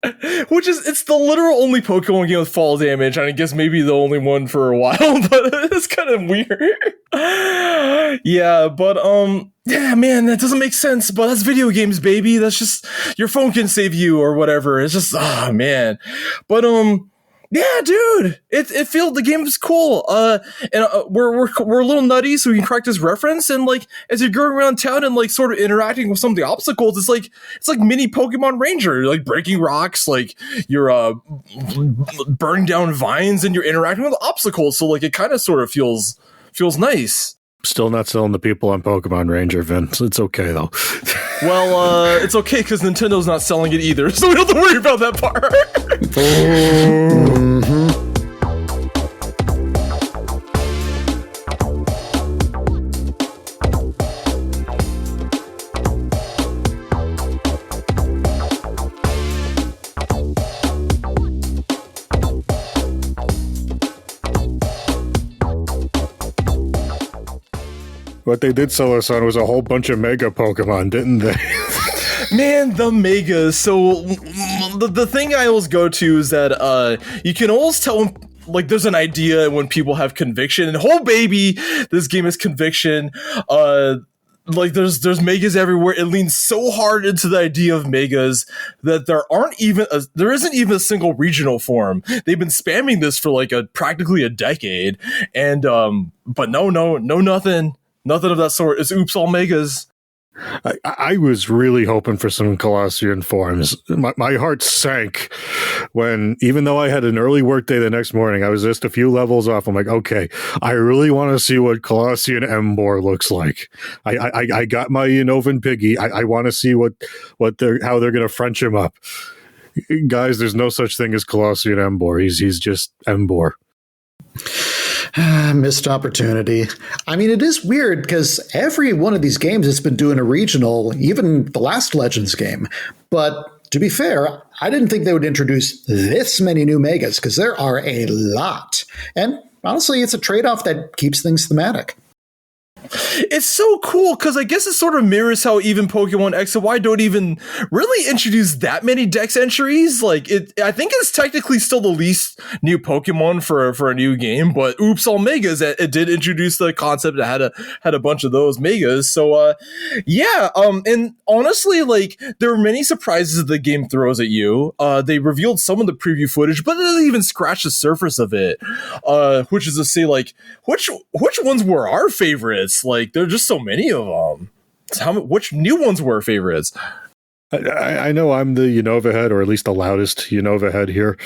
It's the literal only Pokemon game with fall damage, and I guess maybe the only one for a while, but it's kind of weird. Yeah, but yeah, man, that doesn't make sense, but that's video games, baby. That's just your phone can save you or whatever. It's just man. But Yeah, dude, it feels the game is cool. We're a little nutty, so we can crack this reference. And like as you're going around town and like sort of interacting with some of the obstacles, it's like mini Pokemon Ranger. You're like breaking rocks, like you're burning down vines, and you're interacting with obstacles. So like it kind of sort of feels nice. Still not selling the people on Pokemon Ranger, Vince. It's okay though. Well, it's okay because Nintendo's not selling it either, so we don't have to worry about that part. What they did sell us on was a whole bunch of Mega Pokemon, didn't they? Man, the Megas. So the thing I always go to is that you can always tell when, like, there's an idea when people have conviction. And oh baby, this game is conviction. Like there's Megas everywhere. It leans so hard into the idea of Megas that there isn't even a single regional form. They've been spamming this for like practically a decade, and but no, nothing of that sort. It's oops all Megas. I was really hoping for some Colossian forms. My heart sank when, even though I had an early work day the next morning, I was just a few levels off. I'm like, okay, I really want to see what Colossian Embor looks like. I got my Unova Piggy. I want to see how they're going to French him up. Guys, there's no such thing as Colossian Embor. He's just Embor. Missed opportunity. I mean, it is weird because every one of these games has been doing a regional, even the last Legends game. But to be fair, I didn't think they would introduce this many new Megas because there are a lot. And honestly, it's a trade-off that keeps things thematic. It's so cool because I guess it sort of mirrors how even Pokemon X and Y don't even really introduce that many Dex entries. Like I think it's technically still the least new Pokemon for a new game, but oops, all Megas. It did introduce the concept that had a bunch of those Megas. So yeah, and honestly, like there were many surprises the game throws at you. They revealed some of the preview footage, but it doesn't even scratch the surface of it. Which is to say, like which ones were our favorites? Like there are just so many of them. Which new ones were favorites? I know I'm the Unova head, or at least the loudest Unova head here,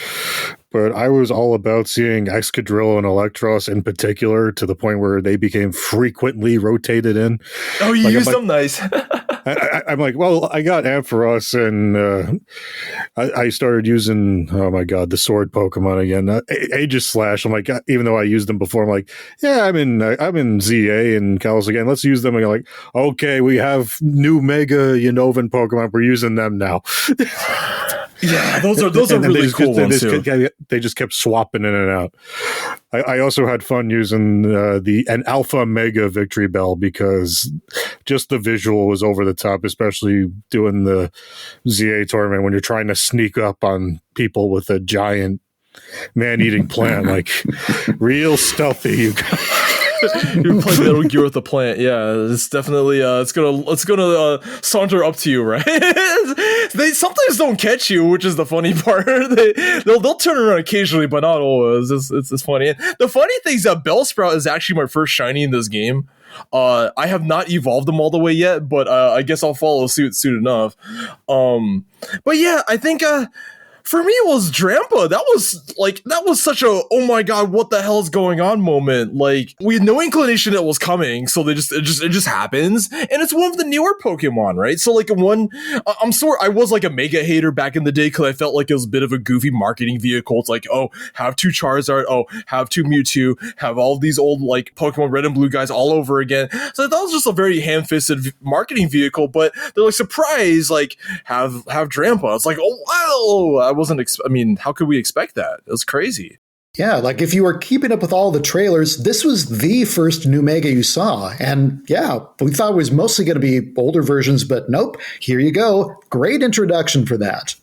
but I was all about seeing Excadrill and Electros in particular, to the point where they became frequently rotated in. Oh, you used them? Nice. I'm like, well, I got Ampharos, and I started using, oh my god, the sword Pokemon again, Aegislash. I'm like, even though I used them before, I'm like, yeah, I'm in ZA and Kalos again. Let's use them. And I'm like, okay, we have new Mega Unovan Pokemon. We're using them now. Yeah, those are really cool ones too. They just kept swapping in and out. I also had fun using an Alpha Mega Victory Bell because just the visual was over the top, especially doing the ZA tournament when you're trying to sneak up on people with a giant man-eating plant, like real stealthy. You You're playing Metal Gear with the plant. Yeah, it's definitely it's gonna saunter up to you, right? They sometimes don't catch you, which is the funny part. They'll turn around occasionally, but not always. It's funny. And the funny thing is that Bellsprout is actually my first shiny in this game. I have not evolved them all the way yet, but I guess I'll follow suit soon enough. But yeah, I think for me, it was Drampa. That was such a, oh my god, what the hell is going on moment. Like, we had no inclination it was coming, so it just happens. And it's one of the newer Pokemon, right? So like I was like a Mega hater back in the day because I felt like it was a bit of a goofy marketing vehicle. It's like, oh, have 2 Charizard, oh, have 2 Mewtwo, have all these old like Pokemon Red and Blue guys all over again. So that was just a very ham-fisted marketing vehicle, but they're like, surprise, like, have Drampa. It's like, oh wow, how could we expect that? It was crazy. Yeah, like if you were keeping up with all the trailers, this was the first new Mega you saw. And yeah, we thought it was mostly going to be older versions, but nope, here you go. Great introduction for that.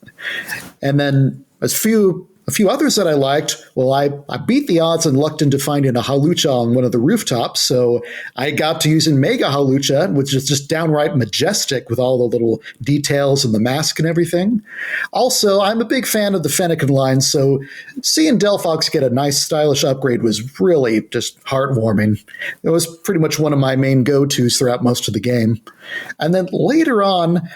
And then a few A few others that I liked, well, I beat the odds and lucked into finding a Hawlucha on one of the rooftops, so I got to using Mega Hawlucha, which is just downright majestic with all the little details and the mask and everything. Also, I'm a big fan of the Fennekin line, so seeing Delphox get a nice stylish upgrade was really just heartwarming. It was pretty much one of my main go-tos throughout most of the game. And then later on,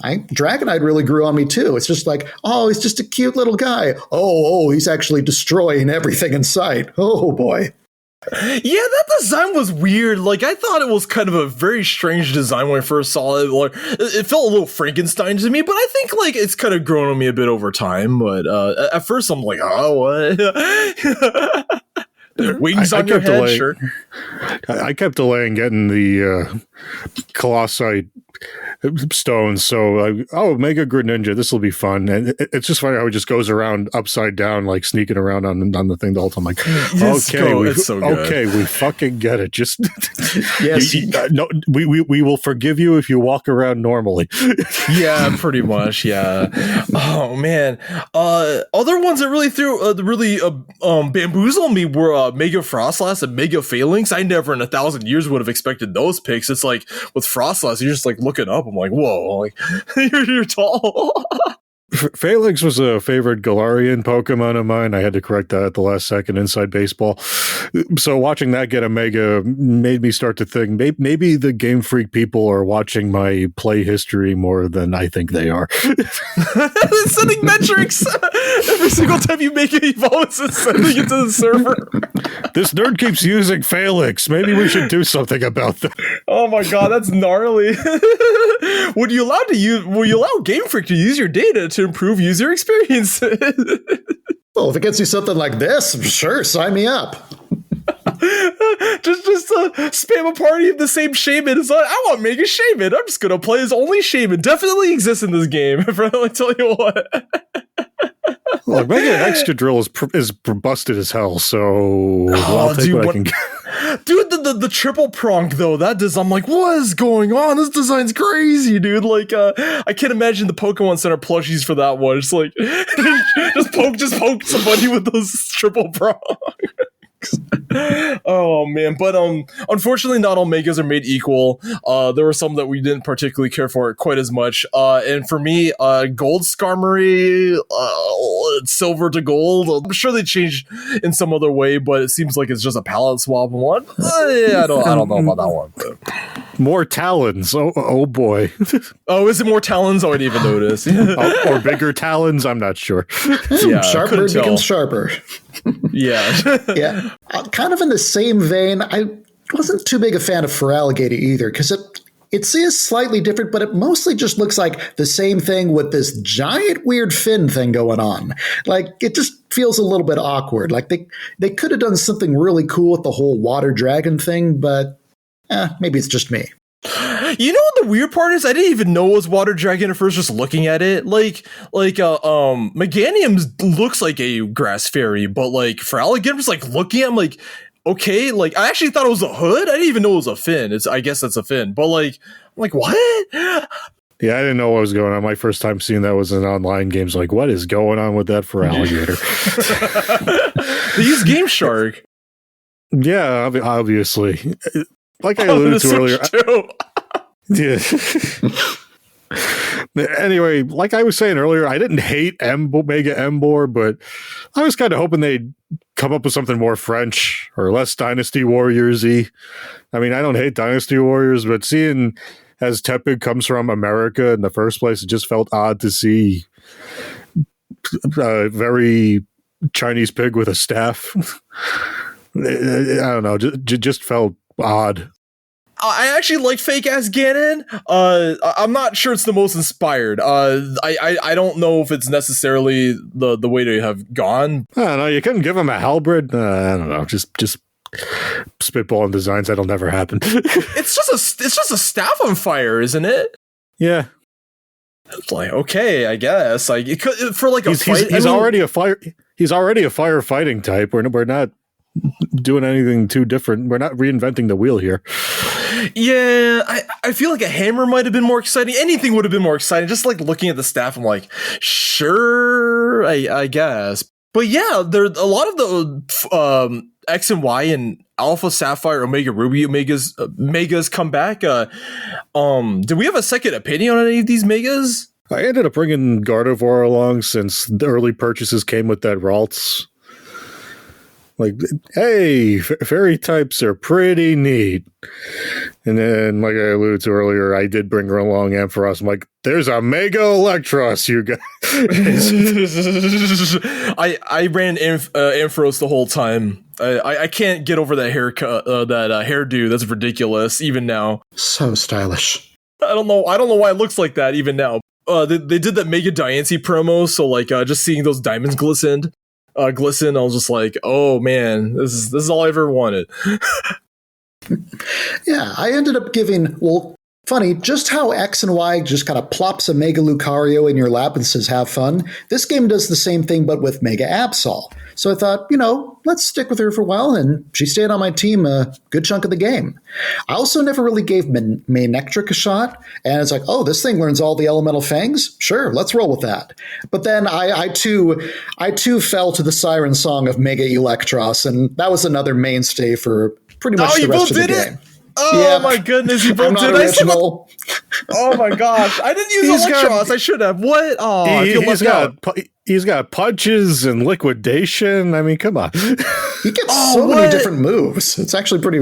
Dragonite really grew on me too. It's just like, oh, he's just a cute little guy. Oh, he's actually destroying everything in sight. Oh boy. Yeah, that design was weird. Like, I thought it was kind of a very strange design when I first saw it. Like, it felt a little Frankenstein to me, but I think, like, it's kind of grown on me a bit over time. But at first, I'm like, oh, what? Wings on your head, sure. I kept delaying getting the Colossi stones, so Mega Greninja, this will be fun. And it's just funny how it just goes around upside down, like sneaking around on the thing the whole time. Like, okay, we fucking get it. Just yes, no, we will forgive you if you walk around normally. Yeah, pretty much. Yeah. Oh man. Other ones that really bamboozled me were Mega Frostlass and Mega Phalanx. I never in 1,000 years would have expected those picks. It's like with Frostlass, you're just like looking up. I'm like, whoa, like you're tall. Phalanx was a favorite Galarian Pokemon of mine. I had to correct that at the last second inside baseball. So watching that get a Mega made me start to think maybe the Game Freak people are watching my play history more than I think they are. It's sending metrics every single time you make it evolve. It's sending it to the server. This nerd keeps using Phalanx. Maybe we should do something about that. Oh my god, that's gnarly. Were you allow Game Freak to use your data to improve user experience? Well, if it gets you something like this, sure, sign me up. just spam a party of the same shaman. It's like, I want Mega Shaman. I'm just gonna play as only shaman. Definitely exists in this game. I tell you what. Look, Mega Extra Drill is busted as hell, so I'll take what I can get. Dude, the triple prong though, I'm like, what is going on? This design's crazy, dude. Like, I can't imagine the Pokemon Center plushies for that one. It's like, just poke somebody with those triple prongs. Oh man, but unfortunately not all Megas are made equal. There were some that we didn't particularly care for quite as much, and for me, Gold Skarmory, Silver to Gold, I'm sure they changed in some other way, but it seems like it's just a palette swap one. I don't know about that one, but. More talons, oh boy. Oh, is it more talons? I didn't even notice. Or bigger talons, I'm not sure. Yeah, sharper becomes sharper. Yeah. Yeah. Kind of in the same vein, I wasn't too big a fan of Feraligatr either, because it is slightly different, but it mostly just looks like the same thing with this giant weird fin thing going on. Like, it just feels a little bit awkward. Like, they could have done something really cool with the whole water dragon thing, but maybe it's just me. You know what the weird part is? I didn't even know it was Water Dragon at first, just looking at it. Meganium looks like a grass fairy, but like Feraligatr was like looking at him like, okay, like I actually thought it was a hood. I didn't even know it was a fin. I guess that's a fin, but like, I'm like, what? Yeah, I didn't know what was going on. My first time seeing that was in online games. Like, what is going on with that Feraligatr? They use Game Shark. Yeah, obviously. Like I alluded to earlier. Yeah. Anyway, like I was saying earlier, I didn't hate Mega Embor, but I was kind of hoping they'd come up with something more French or less Dynasty Warriors-y. I mean, I don't hate Dynasty Warriors, but seeing as Tepig comes from America in the first place, it just felt odd to see a very Chinese pig with a staff. I don't know, just felt odd. I actually like fake ass Ganon. I'm not sure it's the most inspired. I don't know if it's necessarily the way to have gone. I don't know. You couldn't give him a Halberd. I don't know. Just spitballing designs that'll never happen. It's just a staff on fire, isn't it? Yeah. It's like, okay, I guess. Like it could, for like a fight. He's already a firefighting type. We're not doing anything too different. We're not reinventing the wheel here. Yeah, I feel like a hammer might have been more exciting. Anything would have been more exciting. Just like looking at the staff, I'm like, sure, I guess. But yeah, there a lot of the X and Y and Alpha, Sapphire, Omega Ruby, Megas come back. Did we have a second opinion on any of these Megas? I ended up bringing Gardevoir along since the early purchases came with that Ralts. Like, hey, fairy types are pretty neat. And then, like I alluded to earlier, I did bring her along Ampharos. I'm like, there's a Mega Electros, you guys. I ran Ampharos the whole time. I can't get over that haircut, that hairdo. That's ridiculous, even now. So stylish. I don't know why it looks like that even now. They did that Mega Diancie promo, so like just seeing those diamonds glisten, I was just like, oh man, this is all I ever wanted. Yeah, I ended up giving, funny, just how X and Y just kind of plops a Mega Lucario in your lap and says, have fun. This game does the same thing, but with Mega Absol. So I thought, let's stick with her for a while, and she stayed on my team a good chunk of the game. I also never really gave Manectric a shot, and it's like, oh, this thing learns all the elemental fangs? Sure, let's roll with that. But then I too fell to the siren song of Mega Electros, and that was another mainstay for pretty much the rest of the game. Oh yeah. My goodness, you both did. Original. Oh my gosh, I didn't use Electros. I should have. What? Oh, he's got punches and liquidation. I mean, come on. He gets so many different moves. It's actually pretty.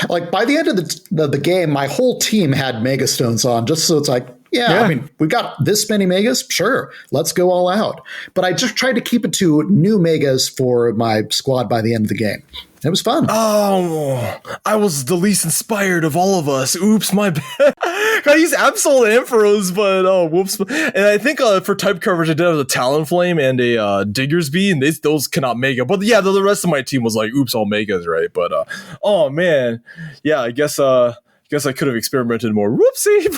Like by the end of the game, my whole team had Mega Stones on, just so it's like, yeah, I mean, we got this many Megas. Sure, let's go all out. But I just tried to keep it to new Megas for my squad by the end of the game. It was fun. Oh, I was the least inspired of all of us. Oops, my bad. I used Absol and Ampharos, but whoops. And I think for type coverage, I did have a Talonflame and a Diggersby, and those cannot Mega. But yeah, the rest of my team was like, oops, all Megas, right? But oh man, yeah, I guess I could have experimented more. Whoopsie.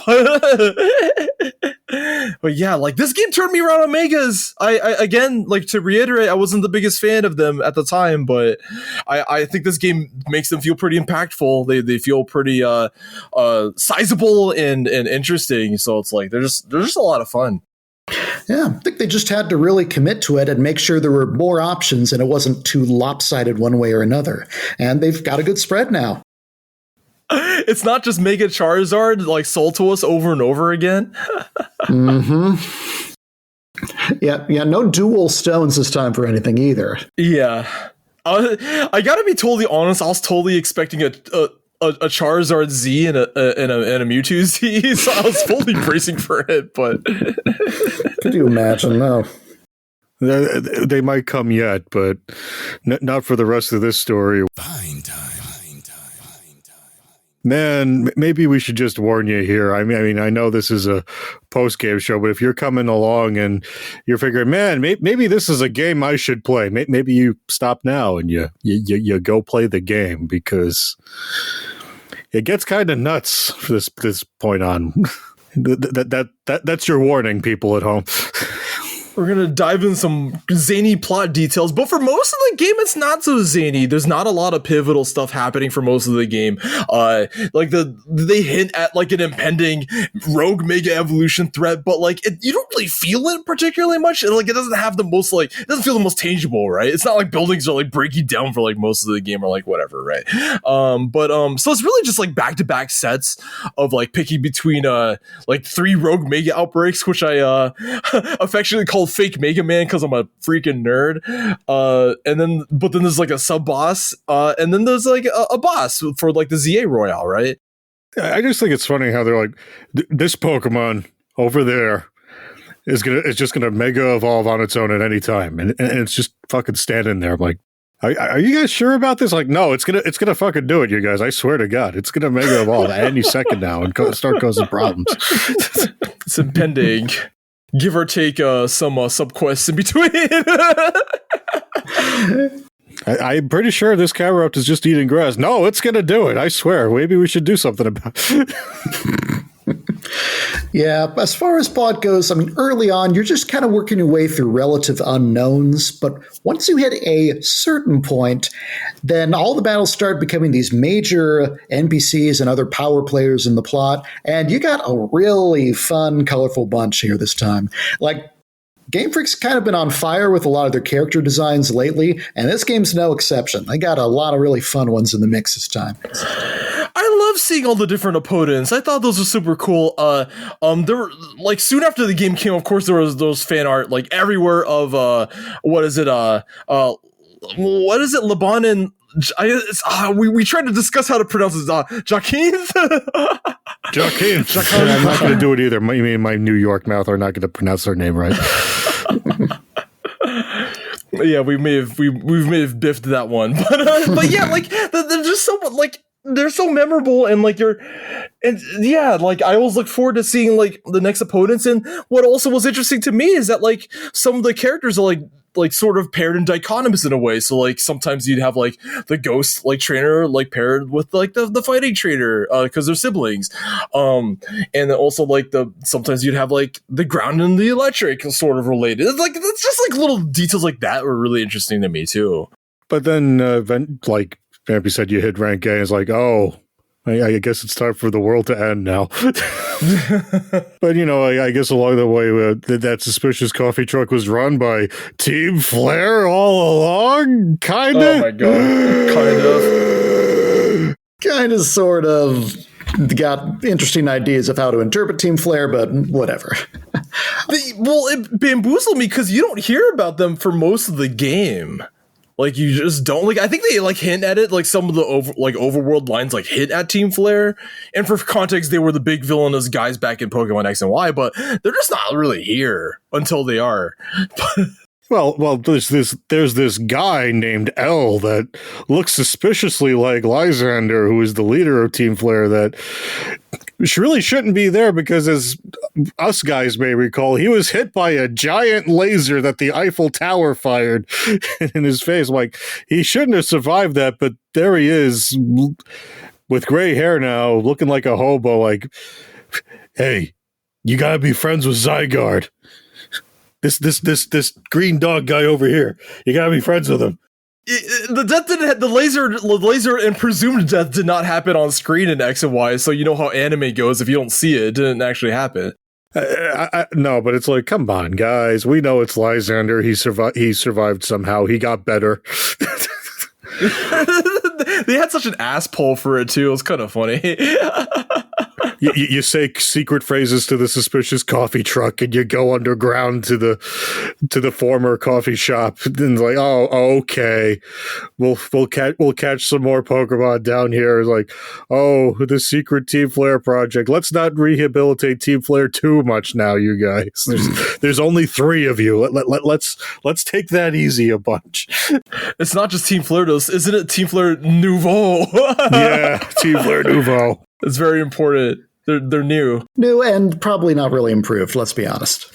But yeah, like this game turned me around on Megas. I again, like to reiterate, I wasn't the biggest fan of them at the time, but I think this game makes them feel pretty impactful. They feel pretty sizable and interesting. So it's like they're just a lot of fun. Yeah, I think they just had to really commit to it and make sure there were more options and it wasn't too lopsided one way or another. And they've got a good spread now. It's not just Mega Charizard like sold to us over and over again. Mm-hmm. Yeah, no dual stones this time for anything either. Yeah. I gotta be totally honest, I was totally expecting a Charizard Z and a Mewtwo Z, so I was fully bracing for it, but could you imagine? No. They might come yet, but not for the rest of this story. Fine time. Man, maybe we should just warn you here. I mean, I know this is a post-game show, but if you're coming along and you're figuring, man, maybe this is a game I should play, maybe you stop now and you go play the game, because it gets kind of nuts from this point on. That's your warning, people at home. We're going to dive in some zany plot details, but for most of the game, it's not so zany. There's not a lot of pivotal stuff happening for most of the game. Like they hint at like an impending rogue mega evolution threat, but like you don't really feel it particularly much. Like it doesn't have the most it doesn't feel the most tangible, right? It's not like buildings are like breaking down for like most of the game or like whatever, right? So it's really just like back-to-back sets of like picking between like 3 rogue mega outbreaks, which I affectionately call fake Mega Man because I'm a freaking nerd, but then there's like a sub boss, and then there's like a boss for like the ZA Royale, right? I just think it's funny how they're like, this Pokemon over there is just gonna mega evolve on its own at any time, and it's just fucking standing there. I'm like, are you guys sure about this? Like, no, it's gonna fucking do it, you guys. I swear to God, it's gonna mega evolve any second now and start causing problems. It's impending. Give or take some sub-quests in between. I'm pretty sure this Camerupt is just eating grass. No, it's going to do it. I swear. Maybe we should do something about it. Yeah, as far as plot goes, I mean, early on, you're just kind of working your way through relative unknowns. But once you hit a certain point, then all the battles start becoming these major NPCs and other power players in the plot. And you got a really fun, colorful bunch here this time. Like, Game Freak's kind of been on fire with a lot of their character designs lately, and this game's no exception. They got a lot of really fun ones in the mix this time. I love seeing all the different opponents. I thought those were super cool. There were like soon after the game came, of course, there was those fan art like everywhere of what is it, Laban and we tried to discuss how to pronounce it. Jaquin. I'm not going to do it either. Me and my New York mouth are not going to pronounce their name right. Yeah, we may have biffed that one, but yeah, like they're just so like they're so memorable and like like I always look forward to seeing like the next opponents. And what also was interesting to me is that like some of the characters are like sort of paired and dichotomous in a way. So like sometimes you'd have like the ghost like trainer like paired with like the fighting trainer because they're siblings, and then also like sometimes you'd have like the ground and the electric sort of related. It's just like little details like that were really interesting to me too. But then like Ampy said, you hit rank A and it's like, oh, I guess it's time for the world to end now. But, I guess along the way, that suspicious coffee truck was run by Team Flare all along? Kind of? Oh, my God. Kind of. Kind of, sort of. Got interesting ideas of how to interpret Team Flare, but whatever. Well, it bamboozled me because you don't hear about them for most of the game. Like, you just don't. Like, I think they, like, hint at it. Like, some of the, overworld lines, like, hit at Team Flare. And for context, they were the big villainous guys back in Pokemon X and Y, but they're just not really here until they are. Well, there's this guy named L that looks suspiciously like Lysander, who is the leader of Team Flare, that really shouldn't be there because, as us guys may recall, he was hit by a giant laser that the Eiffel Tower fired in his face. Like, he shouldn't have survived that, but there he is with gray hair now, looking like a hobo. Like, hey, you gotta be friends with Zygarde. This green dog guy over here. You gotta be friends with him. The death didn't. The laser and presumed death did not happen on screen in X and Y. So you know how anime goes. If you don't see it, it didn't actually happen. No, but it's like, come on, guys. We know it's Lysander. He survived somehow. He got better. They had such an ass pull for it too. It was kind of funny. You say secret phrases to the suspicious coffee truck, and you go underground to the former coffee shop. And it's like, oh, okay, we'll catch some more Pokemon down here. It's like, oh, the secret Team Flare project. Let's not rehabilitate Team Flare too much now, you guys. There's only 3 of you. Let's take that easy a bunch. It's not just Team Flare, though, isn't it? Team Flare Nouveau. Yeah, Team Flare Nouveau. It's very important. They're new. New and probably not really improved, let's be honest.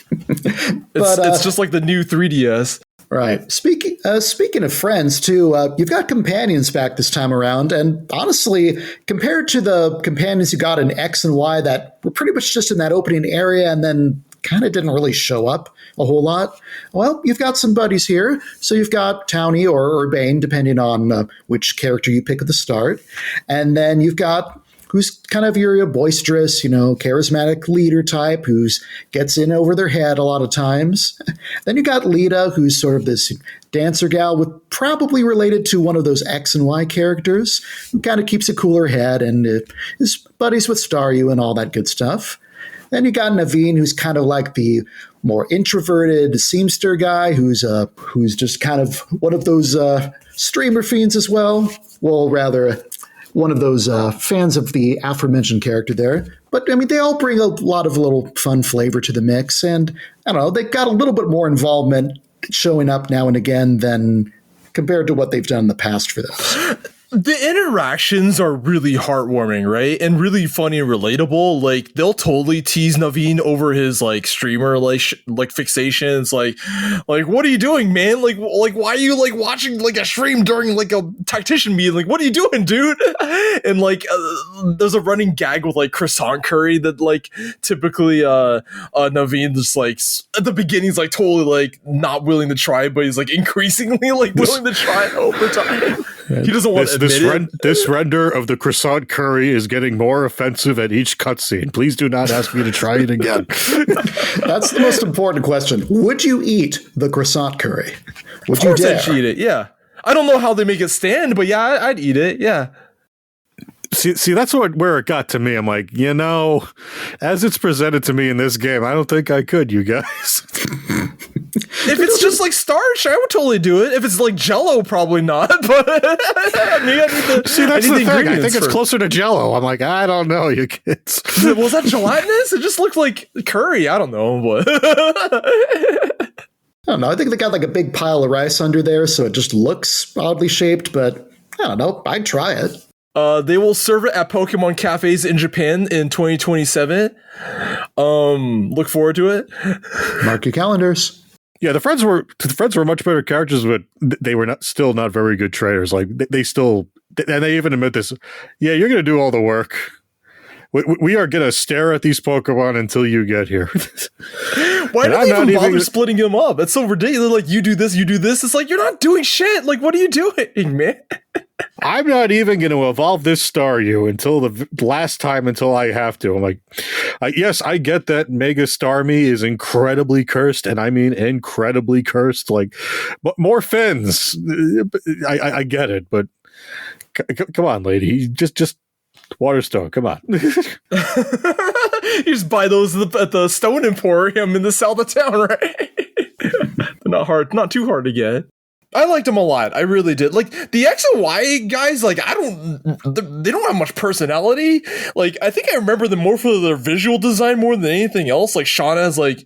It's just like the new 3DS. Right. Speaking of friends, too, you've got companions back this time around. And honestly, compared to the companions you got in X and Y that were pretty much just in that opening area and then kind of didn't really show up a whole lot, well, you've got some buddies here. So you've got Townie or Urbane, depending on which character you pick at the start. And then you've got who's kind of your boisterous, charismatic leader type who's gets in over their head a lot of times. Then you got Lita, who's sort of this dancer gal with probably related to one of those X and Y characters who kind of keeps a cooler head and is buddies with Staryu and all that good stuff. Then you got Naveen, who's kind of like the more introverted seamster guy who's just kind of one of those streamer fiends as well. Well, rather one of those fans of the aforementioned character there. But, I mean, they all bring a lot of little fun flavor to the mix. And, I don't know, they got a little bit more involvement showing up now and again than compared to what they've done in the past for those. the interactions are really heartwarming, right? And really funny and relatable. Like, they'll totally tease Naveen over his like streamer like fixations. Like, what are you doing, man? Like why are you like watching like a stream during like a tactician meeting? Like, what are you doing, dude? And like, there's a running gag with like croissant curry that like typically Naveen just like at the beginning he's like totally like not willing to try, but he's like increasingly like willing to try over time. He doesn't want to admit it. This render of the croissant curry is getting more offensive at each cutscene. Please do not ask me to try it again. That's the most important question. Would you eat the croissant curry? Would you dare? I'd eat it, yeah. I don't know how they make it stand, but yeah, I'd eat it, yeah. See, that's where it got to me. I'm like, as it's presented to me in this game, I don't think I could, you guys. If it's just like starch, I would totally do it. If it's like Jello, probably not. But I need see, that's the thing. I think it's closer to Jello. I'm like, I don't know, you kids. Was that gelatinous? It just looked like curry. I don't know. But I don't know. I think they got like a big pile of rice under there, so it just looks oddly shaped. But I don't know. I'd try it. They will serve it at Pokemon cafes in Japan in 2027. Look forward to it. Mark your calendars. Yeah, the friends were much better characters, but they were still not very good traders. Like they still, and they even admit this. Yeah, you're going to do all the work. We are going to stare at these Pokemon until you get here. Why do they even bother splitting them up? It's so ridiculous. Like, you do this, you do this. It's like, you're not doing shit. Like, what are you doing, man? I'm not even going to evolve this Staryu until the last time until I have to. I'm like, yes, I get that Mega Starmie is incredibly cursed, and I mean incredibly cursed. Like, but more fins. I get it, but come on, lady. Just Waterstone, come on. You just buy those at the Stone Emporium in the south of town, right? They're not too hard to get. I liked them a lot. I really did. Like, the X and Y guys, like, they don't have much personality. Like, I think I remember them more for their visual design more than anything else. Like, Shauna has, like,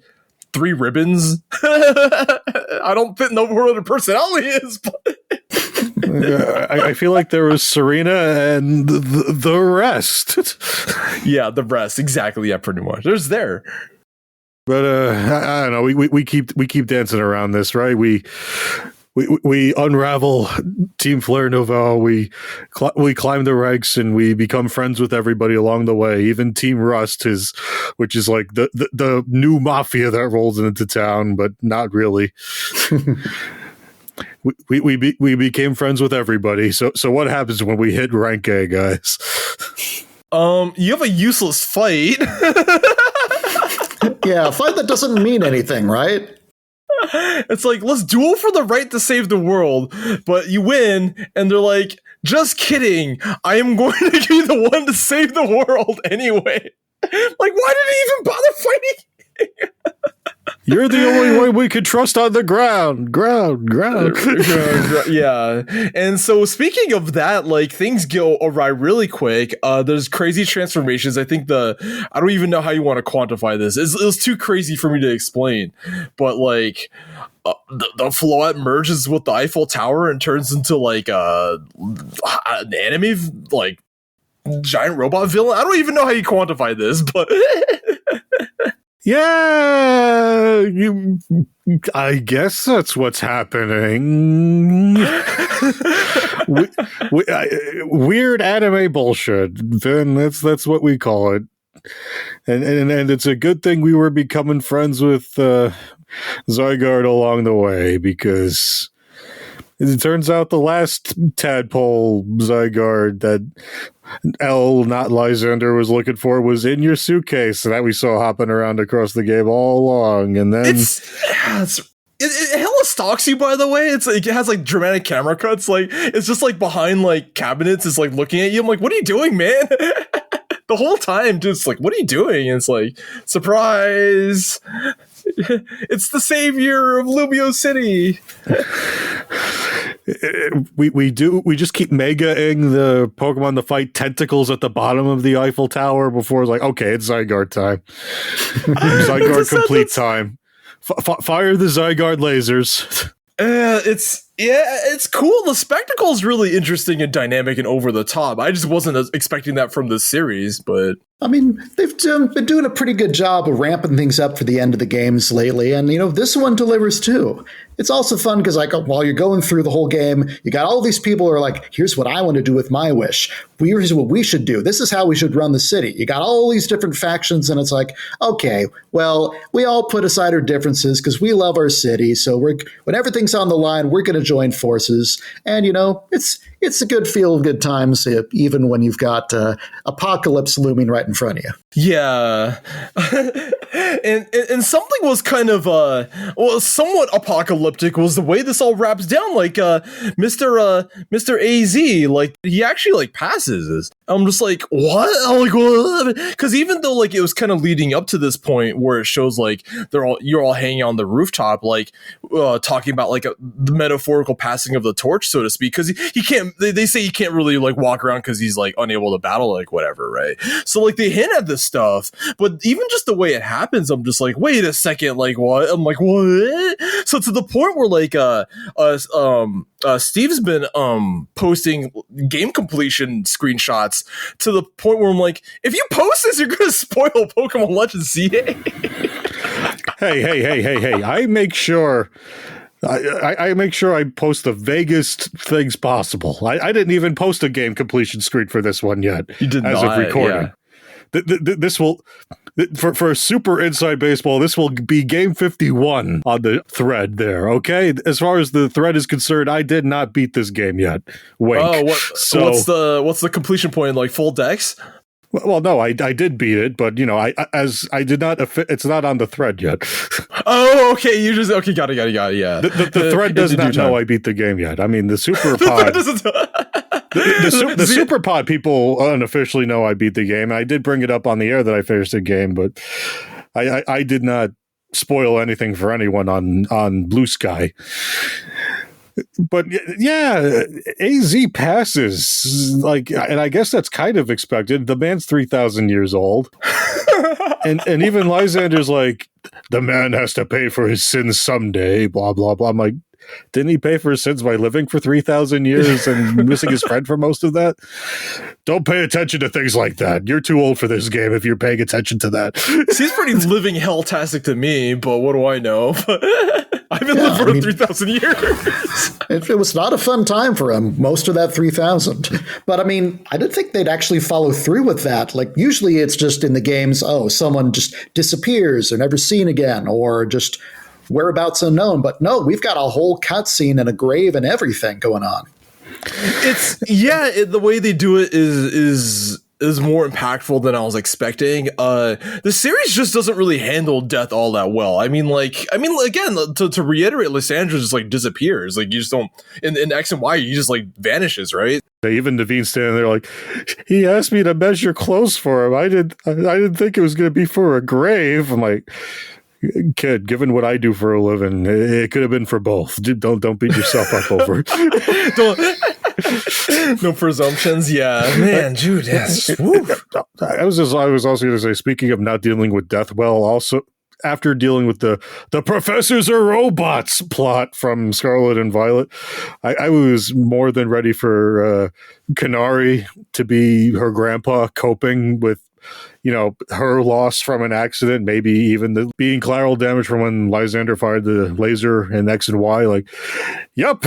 3 ribbons. I don't know where their personality is, but... I feel like there was Serena and the rest. Yeah, the rest. Exactly. Yeah, pretty much. There's there. But I don't know. We keep dancing around this, right? We unravel Team Flare Novel. We climb the ranks and we become friends with everybody along the way. Even Team Rust which is like the new mafia that rolls into town, but not really. We became friends with everybody. So what happens when we hit rank A, guys? You have a useless fight. Yeah, a fight that doesn't mean anything, right? It's like, let's duel for the right to save the world, but you win, and they're like, just kidding, I am going to be the one to save the world anyway. Like, why did he even bother fighting? You're the only one we could trust on the ground. Yeah. And so speaking of that, like, things go awry really quick. There's crazy transformations. I think I don't even know how you want to quantify this. It was too crazy for me to explain. But like, the Floette merges with the Eiffel Tower and turns into like an anime, like, giant robot villain. I don't even know how you quantify this, but... Yeah, I guess that's what's happening. Weird anime bullshit, Vin. That's what we call it. And it's a good thing we were becoming friends with Zygarde along the way, because it turns out the last tadpole Zygarde that not Lysander, was looking for was in your suitcase that we saw hopping around across the game all along. And then it hella stalks you, by the way. It's like, it has like dramatic camera cuts. Like, it's just like behind like cabinets. It's like looking at you. I'm like, what are you doing, man? The whole time, just like, what are you doing? And it's like, surprise. It's the savior of Lumiose City. We just keep mega-ing the Pokemon to fight tentacles at the bottom of the Eiffel Tower before it's like, okay, it's Zygarde time. Zygarde complete time. Fire the Zygarde lasers. It's Yeah, it's cool. The spectacle is really interesting and dynamic and over the top. I just wasn't expecting that from this series, but I mean, they've been doing a pretty good job of ramping things up for the end of the games lately, and this one delivers too. It's also fun because, like, while you're going through the whole game, you got all these people who are like, "Here's what I want to do with my wish. Here's what we should do. This is how we should run the city." You got all these different factions, and it's like, okay, well, we all put aside our differences because we love our city. So when everything's on the line, we're going to join forces, and it's a good feel, good times, even when you've got apocalypse looming right in front of you. yeah. and something was kind of somewhat apocalyptic was the way this all wraps down. Like Mr. AZ, like he actually like passes this. I'm just like, what? I'm like, what? Because even though like it was kind of leading up to this point where it shows like you're all hanging on the rooftop, like talking about like the metaphorical passing of the torch, so to speak, because he can't. They say he can't really like walk around because he's like unable to battle, like whatever, right? So like they hint at this stuff, but even just the way it happens, I'm just like, wait a second, like what? I'm like, what? So to the point where like Steve's been posting game completion screenshots to the point where I'm like, if you post this, you're gonna spoil Pokemon Legends CA. Hey! I make sure I post the vaguest things possible. I didn't even post a game completion screen for this one yet. You did as not, of recording. Yeah. This will. For Super Inside Baseball, this will be game 51 on the thread there, okay? As far as the thread is concerned, I did not beat this game yet. Wink. Oh, what's the completion point? Like full decks? Well, no, I did beat it, but I did not. It's not on the thread yet. Oh, okay. You just got it. Yeah. The thread does not know I beat the game yet. I mean, the Super Pod. The Super Pod people unofficially know I beat the game. I did bring it up on the air that I finished the game, but I did not spoil anything for anyone on Blue Sky. But yeah, AZ passes, like, and I guess that's kind of expected. The man's 3,000 years old, and even Lysander's like, the man has to pay for his sins someday. Blah blah blah. I'm like, didn't he pay for his sins by living for 3,000 years and missing his friend for most of that? Don't pay attention to things like that. You're too old for this game if you're paying attention to that. Seems pretty living hell-tastic to me, but what do I know? I've been living for 3,000 years. It was not a fun time for him, most of that 3,000. But I mean, I didn't think they'd actually follow through with that. Like, usually it's just in the games, someone just disappears or never seen again, or just whereabouts unknown. But no, we've got a whole cutscene and a grave and everything going on. The way they do it is more impactful than I was expecting. The series just doesn't really handle death all that well. I mean, again, to reiterate, Lysandra just like disappears. Like you just don't in X and Y, he just like vanishes, right? Even Naveen's standing there like, he asked me to measure clothes for him. I didn't think it was going to be for a grave. I'm like, kid, given what I do for a living, it could have been for both. Don't beat yourself up over it. No presumptions. Yeah, man, Jude. Yes. I was also going to say, speaking of not dealing with death well, also after dealing with the professors are robots plot from Scarlet and Violet, I was more than ready for Kanari to be her grandpa coping with, her loss from an accident, maybe even being collateral damage from when Lysander fired the laser in X and Y. Like, yep,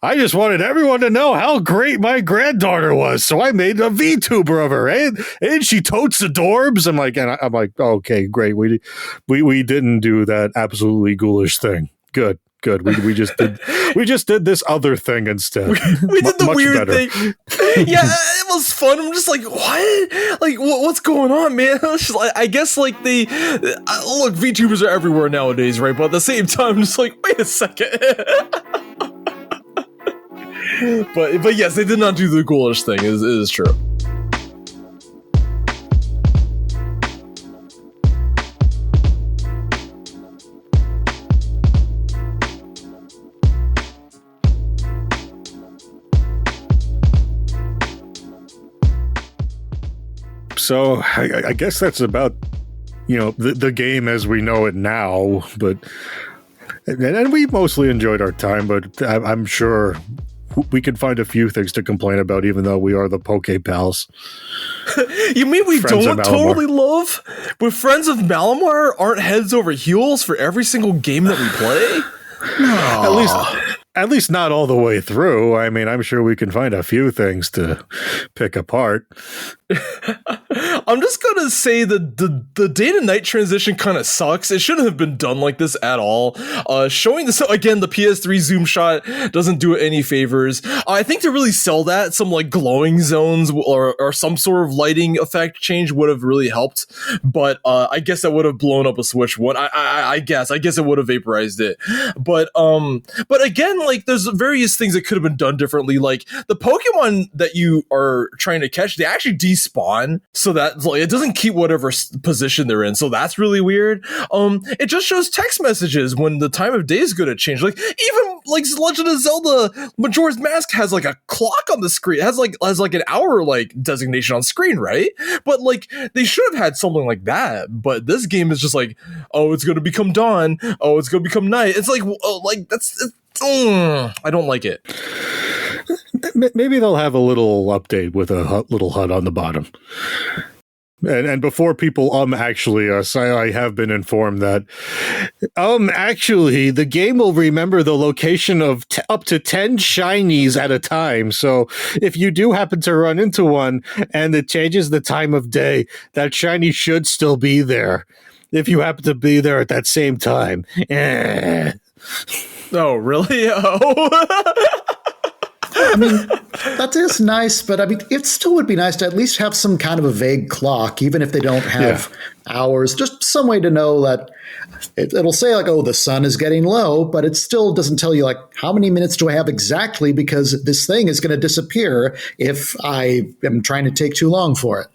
I just wanted everyone to know how great my granddaughter was, so I made a VTuber of her, and she totes the dorbs. I'm like, okay, great. We didn't do that absolutely ghoulish thing. Good. We just did this other thing instead. We did the weird thing. Yeah, it was fun. I'm just like, what? Like, what's going on, man? I guess like look, VTubers are everywhere nowadays, right? But at the same time, I'm just like, wait a second. but yes, they did not do the ghoulish thing. It is true. So I guess that's about, the game as we know it now. But And we mostly enjoyed our time, but I'm sure we can find a few things to complain about, even though we are the PokéPals. You mean we Friends don't totally love? But Friends of Malamar aren't heads over heels for every single game that we play? No. At least not all the way through. I mean, I'm sure we can find a few things to pick apart. I'm just gonna say that the day to night transition kind of sucks. It shouldn't have been done like this at all. Showing this again, the PS3 zoom shot doesn't do it any favors. I think to really sell that, some like glowing zones or some sort of lighting effect change would have really helped. But I guess that would have blown up a Switch one. I guess it would have vaporized it. But again, like there's various things that could have been done differently. Like the Pokemon that you are trying to catch, they actually despawn, so that like it doesn't keep whatever position they're in. So that's really weird. It just shows text messages when the time of day is going to change. Like even like Legend of Zelda Majora's Mask has like a clock on the screen. It has like an hour like designation on screen, right? But like they should have had something like that. But this game is just like, oh, it's going to become dawn. Oh, it's going to become night. It's like that's. I don't like it. Maybe they'll have a little update with a little HUD on the bottom. And before people actually I have been informed that actually the game will remember the location of up to 10 shinies at a time. So if you do happen to run into one and it changes the time of day, that shiny should still be there. If you happen to be there at that same time. Oh, really? Oh. I mean, that is nice, but I mean, it still would be nice to at least have some kind of a vague clock, even if they don't have hours, just some way to know that it'll say like, oh, the sun is getting low, but it still doesn't tell you like how many minutes do I have exactly, because this thing is going to disappear if I am trying to take too long for it.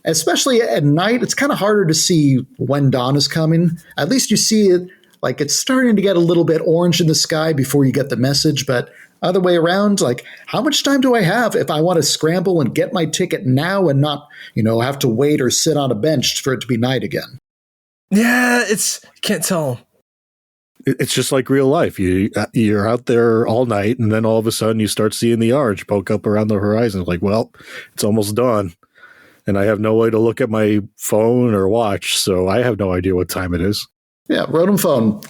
Especially at night, it's kind of harder to see when dawn is coming. At least you see it like it's starting to get a little bit orange in the sky before you get the message, but other way around, like how much time do I have if I want to scramble and get my ticket now and not, have to wait or sit on a bench for it to be night again? Yeah, can't tell. It's just like real life. You're out there all night, and then all of a sudden you start seeing the orange poke up around the horizon. Like, well, it's almost dawn, and I have no way to look at my phone or watch, so I have no idea what time it is. Yeah, Rotom phone.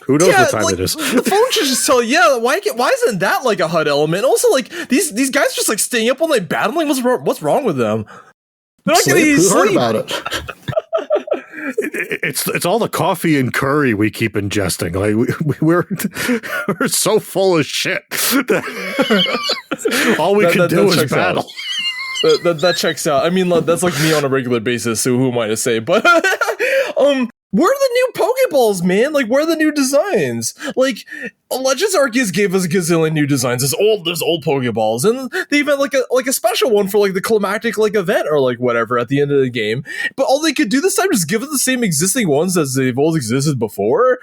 Who knows what time it is? The phone should just tell you, why isn't that like a HUD element? Also, like these guys just like staying up all night battling. What's wrong with them? They're not getting any sleep. About it. It's all the coffee and curry we keep ingesting. Like we're so full of shit. All we can do is battle. That checks out. I mean, that's like me on a regular basis. So who am I to say? But where are the new Pokeballs, man? Like, where are the new designs? Like, Legends Arceus gave us a gazillion new designs. There's old Pokeballs, and they even had like a special one for like the climactic like event or like whatever at the end of the game. But all they could do this time is give us the same existing ones as they've always existed before.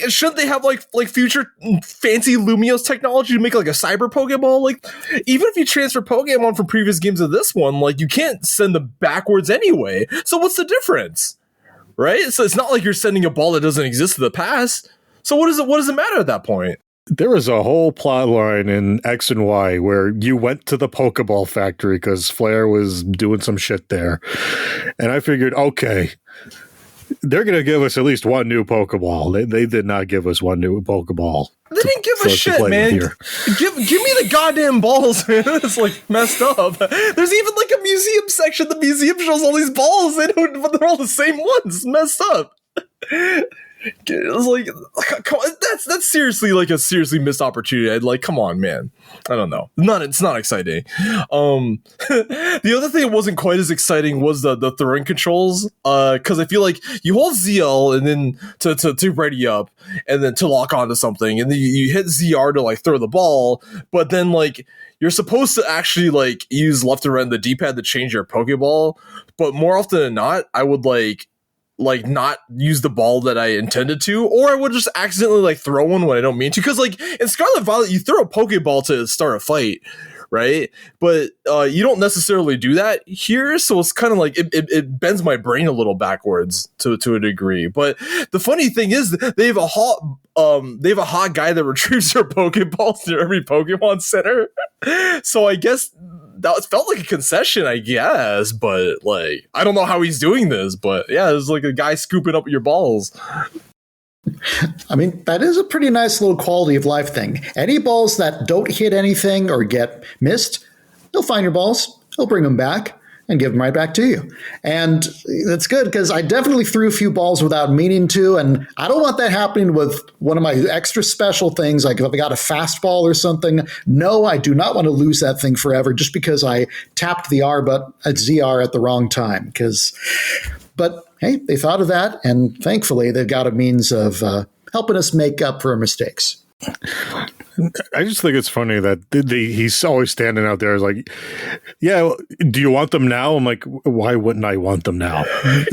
Shouldn't they have like future fancy Lumiose technology to make like a cyber Pokeball? Like, even if you transfer Pokemon from previous games to this one, like you can't send them backwards anyway. So what's the difference? Right? So it's not like you're sending a ball that doesn't exist in the past. So what does it matter at that point? There was a whole plot line in X and Y where you went to the Pokeball factory because Flair was doing some shit there. And I figured, okay, they're going to give us at least one new Pokeball. They did not give us one new Pokeball. They didn't give a shit, man. Give me the goddamn balls, man. It's like messed up. There's even like a museum section. The museum shows all these balls, but they're all the same ones. It's messed up. It's like, come on, that's seriously like a seriously missed opportunity. I'd like, come on, man. I don't know. It's not exciting. The other thing that wasn't quite as exciting was the throwing controls. Because I feel like you hold ZL and then to ready up and then to lock onto something, and then you hit ZR to like throw the ball, but then like you're supposed to actually like use left and right on the D-pad to change your Pokeball. But more often than not, I would like not use the ball that I intended to, or I would just accidentally like throw one when I don't mean to. Because like in Scarlet Violet, you throw a Pokeball to start a fight, right? But you don't necessarily do that here, so it's kind of like it bends my brain a little backwards to a degree. But the funny thing is, they have a hot guy that retrieves their PokePals near every Pokemon Center. So I guess that felt like a concession, I guess. But like, I don't know how he's doing this. But yeah, there's like a guy scooping up your balls. I mean, that is a pretty nice little quality of life thing. Any balls that don't hit anything or get missed, he'll find your balls, he'll bring them back, and give them right back to you. And that's good, because I definitely threw a few balls without meaning to, and I don't want that happening with one of my extra special things, like if I got a fastball or something. No, I do not want to lose that thing forever just because I tapped the ZR at the wrong time. But hey, they thought of that, and thankfully they've got a means of helping us make up for our mistakes. I just think it's funny that he's always standing out there like, yeah, do you want them now? I'm like, why wouldn't I want them now?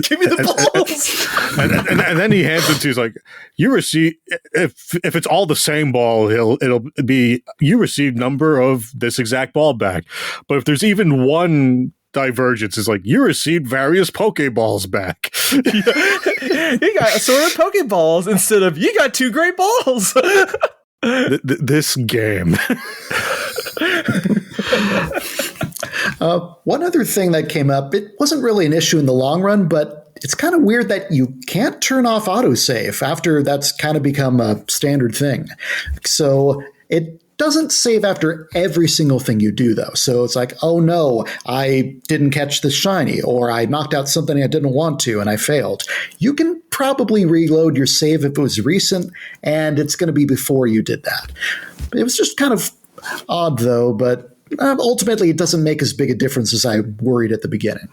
Give me the balls. And then he hands it to you. He's like, you receive, if it's all the same ball, it'll be, you received number of this exact ball back. But if there's even one divergence, is like, you received various Pokeballs back. You got assorted Pokeballs instead of you got 2 great balls. This game. One other thing that came up, it wasn't really an issue in the long run, but it's kind of weird that you can't turn off autosave after that's kind of become a standard thing. So it doesn't save after every single thing you do, though. So it's like, oh no, I didn't catch the shiny, or I knocked out something I didn't want to and I failed. You can probably reload your save if it was recent, and it's going to be before you did that. It was just kind of odd, though, but ultimately it doesn't make as big a difference as I worried at the beginning.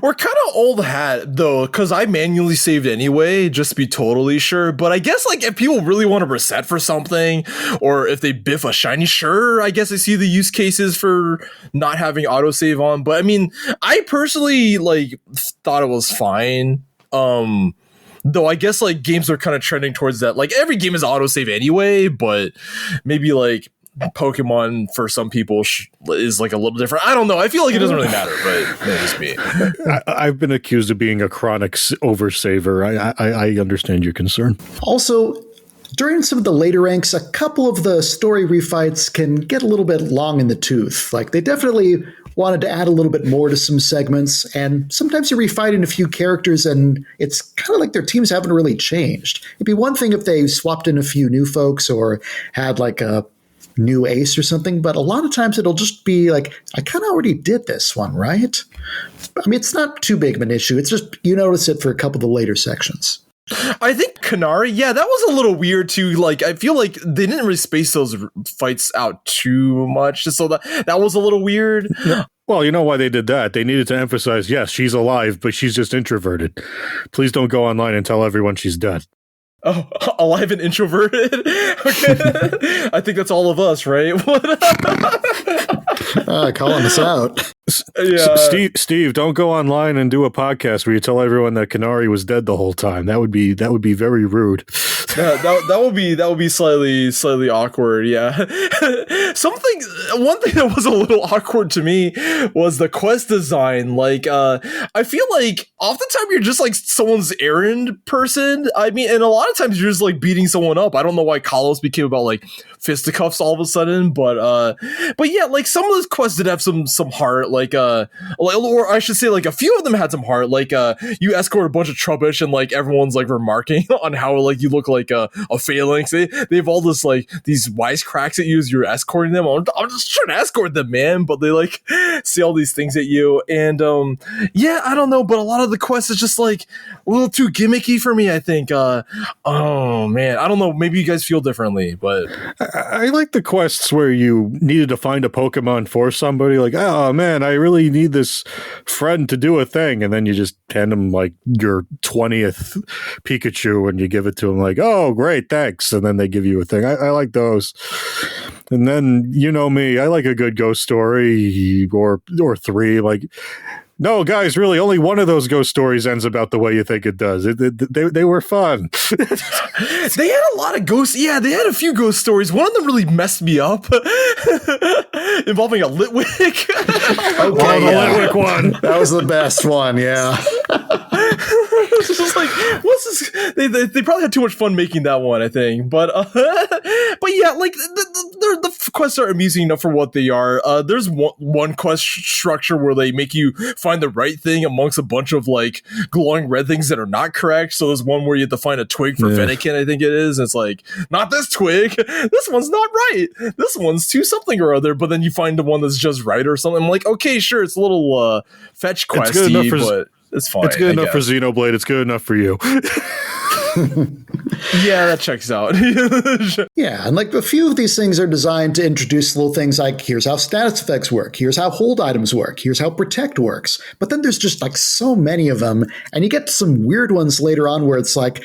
We're kind of old hat, though, because I manually saved anyway, just to be totally sure. But I guess, like, if people really want to reset for something, or if they biff a shiny, sure, I guess I see the use cases for not having autosave on. But, I mean, I personally, like, thought it was fine. Though I guess, like, games are kind of trending towards that. Like, every game is autosave anyway, but maybe, like, Pokemon for some people is like a little different. I don't know. I feel like it doesn't really matter, but that's just me. I've been accused of being a chronic oversaver. I understand your concern. Also, during some of the later ranks, a couple of the story refights can get a little bit long in the tooth. Like, they definitely wanted to add a little bit more to some segments, and sometimes you're refighting a few characters and it's kind of like their teams haven't really changed. It'd be one thing if they swapped in a few new folks or had like a new ace or something, but a lot of times it'll just be like, I kind of already did this one, right? I mean, it's not too big of an issue. It's just you notice it for a couple of the later sections. I think Kanari, yeah, that was a little weird too. Like, I feel like they didn't really space those fights out too much, so that was a little weird. Well, you know why they did that? They needed to emphasize, yes, she's alive, but she's just introverted. Please don't go online and tell everyone she's dead. Oh, alive and introverted? Okay. I think that's all of us, right? Calling us out. Yeah. Steve, don't go online and do a podcast where you tell everyone that Kanari was dead the whole time. That would be very rude. Yeah, that would be slightly awkward. Yeah. One thing that was a little awkward to me was the quest design. Like, I feel like oftentimes you're just like someone's errand person. I mean, and a lot of times you're just like beating someone up. I don't know why Kalos became about like fisticuffs all of a sudden, but yeah, like some of those quests did have some heart. Like, or I should say, like a few of them had some heart. Like, you escort a bunch of Trubbish, and like everyone's like remarking on how like you look like a phalanx. They have all this like these wisecracks at you as you're escorting them. I'm just trying to escort them, man, but they like say all these things at you, and yeah, I don't know, but a lot of the quests is just like a little too gimmicky for me, I think. Oh man, I don't know. Maybe you guys feel differently, but I like the quests where you needed to find a Pokemon for somebody. Like, oh man, I really need this friend to do a thing, and then you just hand them like your 20th Pikachu, and you give it to them like, oh great, thanks, and then they give you a thing. I like those. And then, you know me, I like a good ghost story or three. Like, No, guys, really, only one of those ghost stories ends about the way you think it does. They were fun. They had a lot of ghosts. Yeah, they had a few ghost stories. One of them really messed me up, involving a Litwick. Okay, the Litwick one. That was the best one, yeah. It's just like, what's this? They probably had too much fun making that one, I think. But yeah, like the quests are amusing enough for what they are. There's one quest structure where they make you find the right thing amongst a bunch of like glowing red things that are not correct. So there's one where you have to find a twig for Fennekin, I think it is. It's like, not this twig. This one's not right. This one's too something or other. But then you find the one that's just right or something. I'm like, okay, sure, it's a little fetch questy, but it's fine. It's good enough for Xenoblade. It's good enough for you. Yeah, that checks out. Yeah, and like a few of these things are designed to introduce little things like, here's how status effects work, here's how hold items work, here's how protect works. But then there's just like so many of them, and you get to some weird ones later on where it's like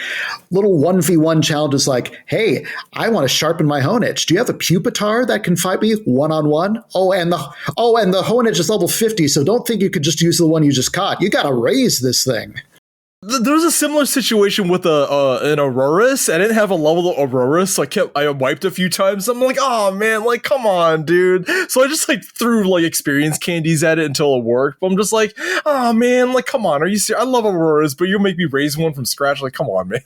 little 1v1 challenges like, hey, I want to sharpen my Honedge. Do you have a Pupitar that can fight me one-on-one? Oh, and the Honedge is level 50, so don't think you could just use the one you just caught. You gotta raise this thing. There was a similar situation with an Aurorus. I didn't have a level Aurorus, so I wiped a few times. I'm like, oh man, like come on, dude. So I just like threw like experience candies at it until it worked. But I'm just like, oh man, like come on, are you serious? I love Auroras, but you'll make me raise one from scratch. Like, come on, man.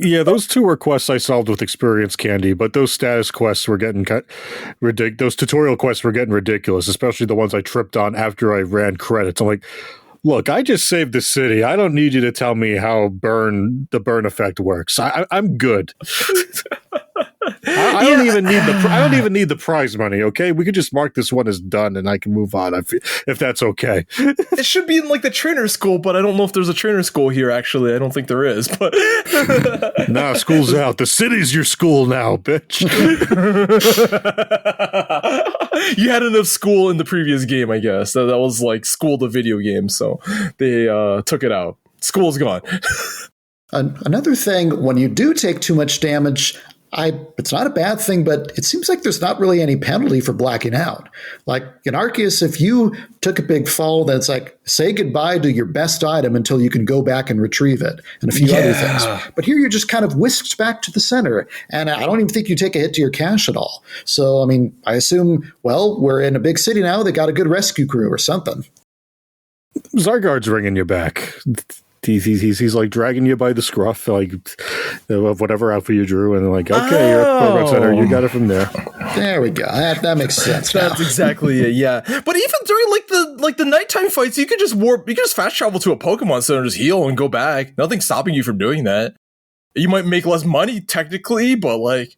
Yeah, those two were quests I solved with experience candy, but those status quests were getting ridiculous. Those tutorial quests were getting ridiculous, especially the ones I tripped on after I ran credits. I'm like, look, I just saved the city. I don't need you to tell me how the burn effect works. I'm good. I don't even need the prize money. Okay, we could just mark this one as done, and I can move on if that's okay. It should be in like the trainer school, but I don't know if there's a trainer school here. Actually, I don't think there is. But nah, school's out. The city's your school now, bitch. You had enough school in the previous game, I guess. That was like school the video game, so they took it out. School's gone. Another thing, when you do take too much damage, it's not a bad thing, but it seems like there's not really any penalty for blacking out. Like in Arceus, if you took a big fall, then it's like, say goodbye to your best item until you can go back and retrieve it, and a few other things. But here you're just kind of whisked back to the center, and I don't even think you take a hit to your cash at all. So, I mean, I assume, well, we're in a big city now, they got a good rescue crew or something. Zygarde's ringing you back. He's like dragging you by the scruff, like of whatever outfit you drew, and like, okay, you're at the Pokemon Center. You got it from there. There we go. That makes sense. That's exactly it. Yeah, but even during like the nighttime fights, you could just fast travel to a Pokemon Center, just heal and go back. Nothing's stopping you from doing that. You might make less money technically, but like,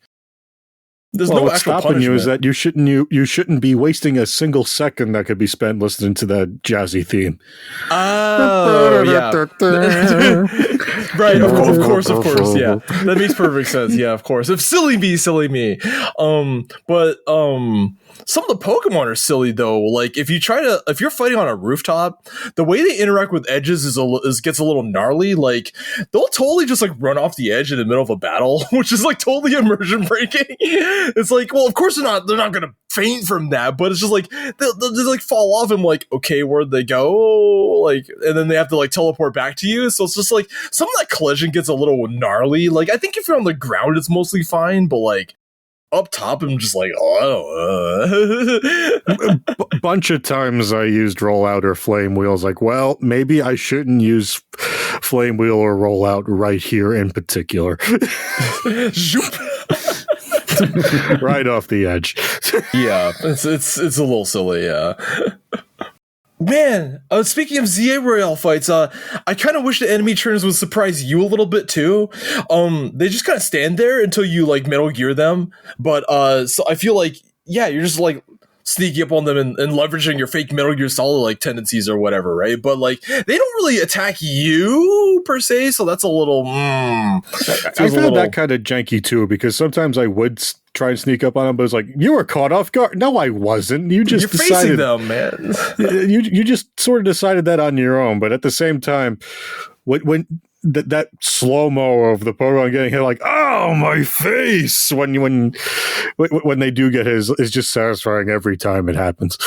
there's no what's actual stopping punishment. you is that you shouldn't be wasting a single second that could be spent listening to that jazzy theme. Oh, yeah. Right, of course, yeah. That makes perfect sense. Yeah, of course. If silly me. But some of the Pokemon are silly though. Like if you're fighting on a rooftop, the way they interact with edges gets a little gnarly. Like they'll totally just like run off the edge in the middle of a battle, which is like totally immersion breaking. It's like, well, of course they're not gonna faint from that, but it's just like they'll just like fall off and like, okay, where'd they go? Like, and then they have to like teleport back to you. So it's just like some of that collision gets a little gnarly. Like I think if you're on the ground, it's mostly fine, but like up top, I'm just like, Bunch of times I used rollout or flame wheels. Like, well, maybe I shouldn't use flame wheel or rollout right here in particular. Right off the edge. Yeah, it's a little silly. Yeah. Man, speaking of ZA Royale fights, I kind of wish the enemy turns would surprise you a little bit too. They just kind of stand there until you like Metal Gear them, but so I feel like, yeah, you're just like sneaking up on them and leveraging your fake Metal Gear Solid like tendencies or whatever, right? But like they don't really attack you per se, so that's a little. I found that kind of janky too, because sometimes I would try and sneak up on them, but it's like, you were caught off guard. No, I wasn't. You're facing them, man. You just sort of decided that on your own, but at the same time, when that slow-mo of the Pokemon getting hit, like, oh, my face, when they do get his, is just satisfying every time it happens.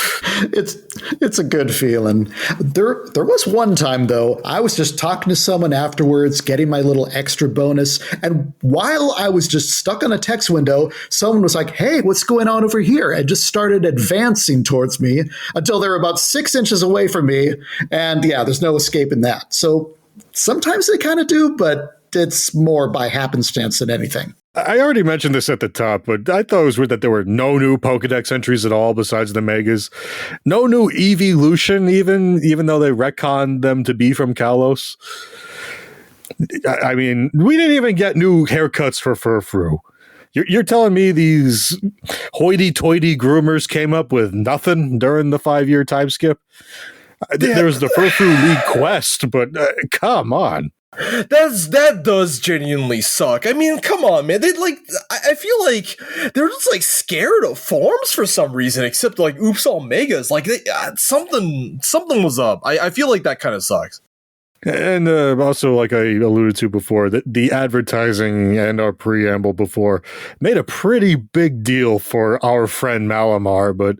It's a good feeling. There was one time, though, I was just talking to someone afterwards, getting my little extra bonus, and while I was just stuck on a text window, someone was like, hey, what's going on over here? And just started advancing towards me until they were about 6 inches away from me, and yeah, there's no escaping that. So sometimes they kind of do, but it's more by happenstance than anything. I already mentioned this at the top, but I thought it was weird that there were no new Pokedex entries at all besides the Megas. No new evolution, even though they retconned them to be from Kalos. I mean, we didn't even get new haircuts for Furfrou. You're telling me these hoity-toity groomers came up with nothing during the 5-year time skip? There was the Furfrou League quest, but come on. That does genuinely suck. I mean, come on, man. I feel like they're just like scared of forms for some reason, except like oops all megas. Like something was up. I feel like that kind of sucks. And also, like I alluded to before, the advertising and our preamble before made a pretty big deal for our friend Malamar, but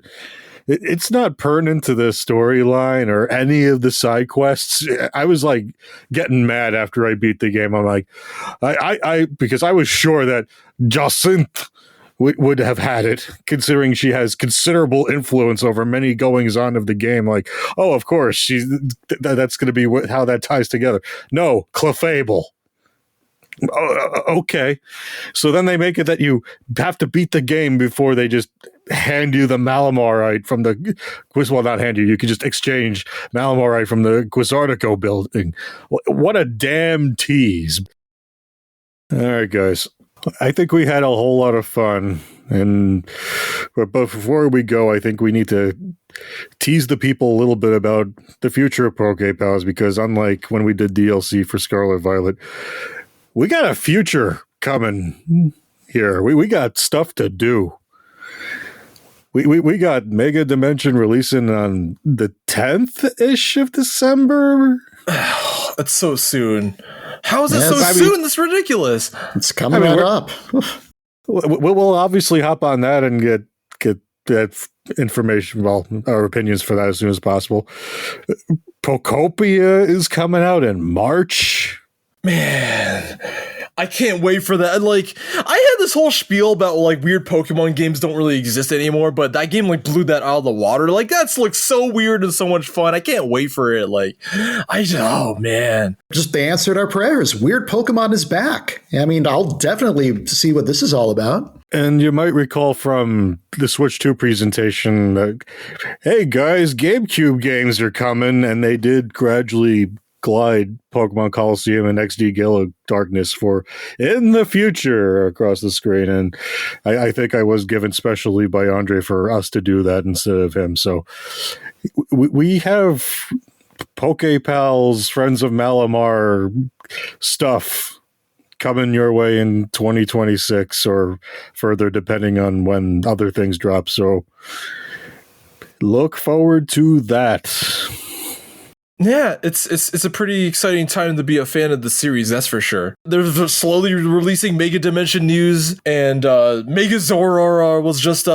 it's not pertinent to the storyline or any of the side quests. I was like getting mad after I beat the game. I'm like, I because I was sure that Jacinthe would have had it, considering she has considerable influence over many goings on of the game. Like, oh, of course, that's going to be how that ties together. No, Clefable. Okay. So then they make it that you have to beat the game before they just hand you the Malamarite from the well, not hand you. You can just exchange Malamarite from the Quizartico building. What a damn tease. All right, guys. I think we had a whole lot of fun. But before we go, I think we need to tease the people a little bit about the future of PokéPals, because unlike when we did DLC for Scarlet Violet, we got a future coming here. We got stuff to do. We got Mega Dimension releasing on the 10th-ish of December. That's so soon. How is it so soon? That's ridiculous. It's coming right up. We'll obviously hop on that and get that information, well, our opinions for that as soon as possible. Pokopia is coming out in March. Man, I can't wait for that. Like, I had this whole spiel about like weird Pokemon games don't really exist anymore, but that game like blew that out of the water. Like, that's like so weird and so much fun. I can't wait for it. Like, oh man. Just they answered our prayers. Weird Pokemon is back. I mean, I'll definitely see what this is all about. And you might recall from the Switch 2 presentation that, hey guys, GameCube games are coming, and they did gradually glide Pokemon Coliseum and XD Gale of Darkness for in the future across the screen. And I think I was given specially by Andre for us to do that instead of him. So we have PokéPals, Friends of Malamar stuff coming your way in 2026 or further, depending on when other things drop. So look forward to that. Yeah, it's a pretty exciting time to be a fan of the series, that's for sure. They're slowly releasing Mega Dimension news, and Mega Zoroark was just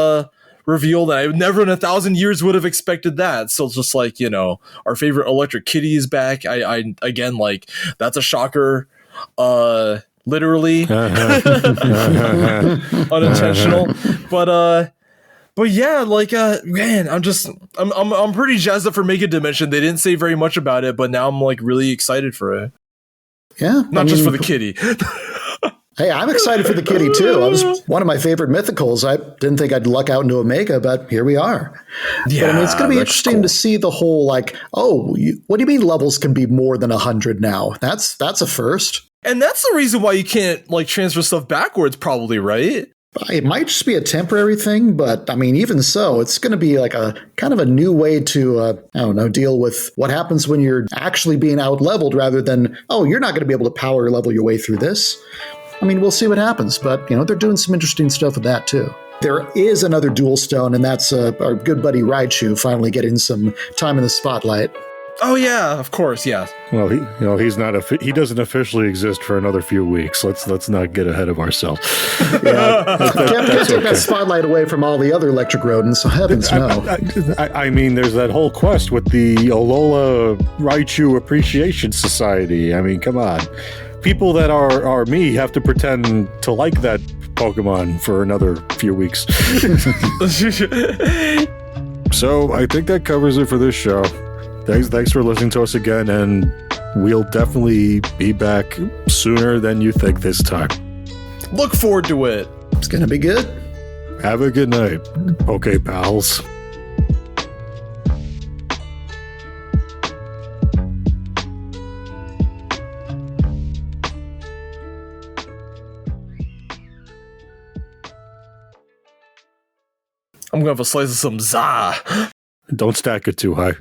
revealed. I never in 1,000 years would have expected that. So it's just like, you know, our favorite Electric Kitty is back. I again, like, that's a shocker. Literally. Unintentional. But yeah, like, man, I'm pretty jazzed up for Mega Dimension. They didn't say very much about it, but now I'm like really excited for it. Yeah. Not just for the kitty. Hey, I'm excited for the kitty too. It was one of my favorite mythicals. I didn't think I'd luck out into a Mega, but here we are. Yeah, but I mean, it's going to be interesting to see the whole, like, what do you mean levels can be more than 100 now? That's a first. And that's the reason why you can't like transfer stuff backwards, probably, right? It might just be a temporary thing, but I mean, even so, it's going to be like a kind of a new way to, I don't know, deal with what happens when you're actually being out-leveled rather than, you're not going to be able to power level your way through this. I mean, we'll see what happens, but, you know, they're doing some interesting stuff with that, too. There is another Dual Stone, and that's our good buddy Raichu finally getting some time in the spotlight. Oh yeah, of course, yeah. Well, he's not. He doesn't officially exist for another few weeks. Let's not get ahead of ourselves. Can't take that spotlight away from all the other electric rodents. So heavens no. I mean, there's that whole quest with the Alola Raichu Appreciation Society. I mean, come on. People that are me have to pretend to like that Pokemon for another few weeks. So I think that covers it for this show. Thanks for listening to us again, and we'll definitely be back sooner than you think this time. Look forward to it. It's gonna be good. Have a good night, PokéPals. I'm gonna have a slice of some za. Don't stack it too high.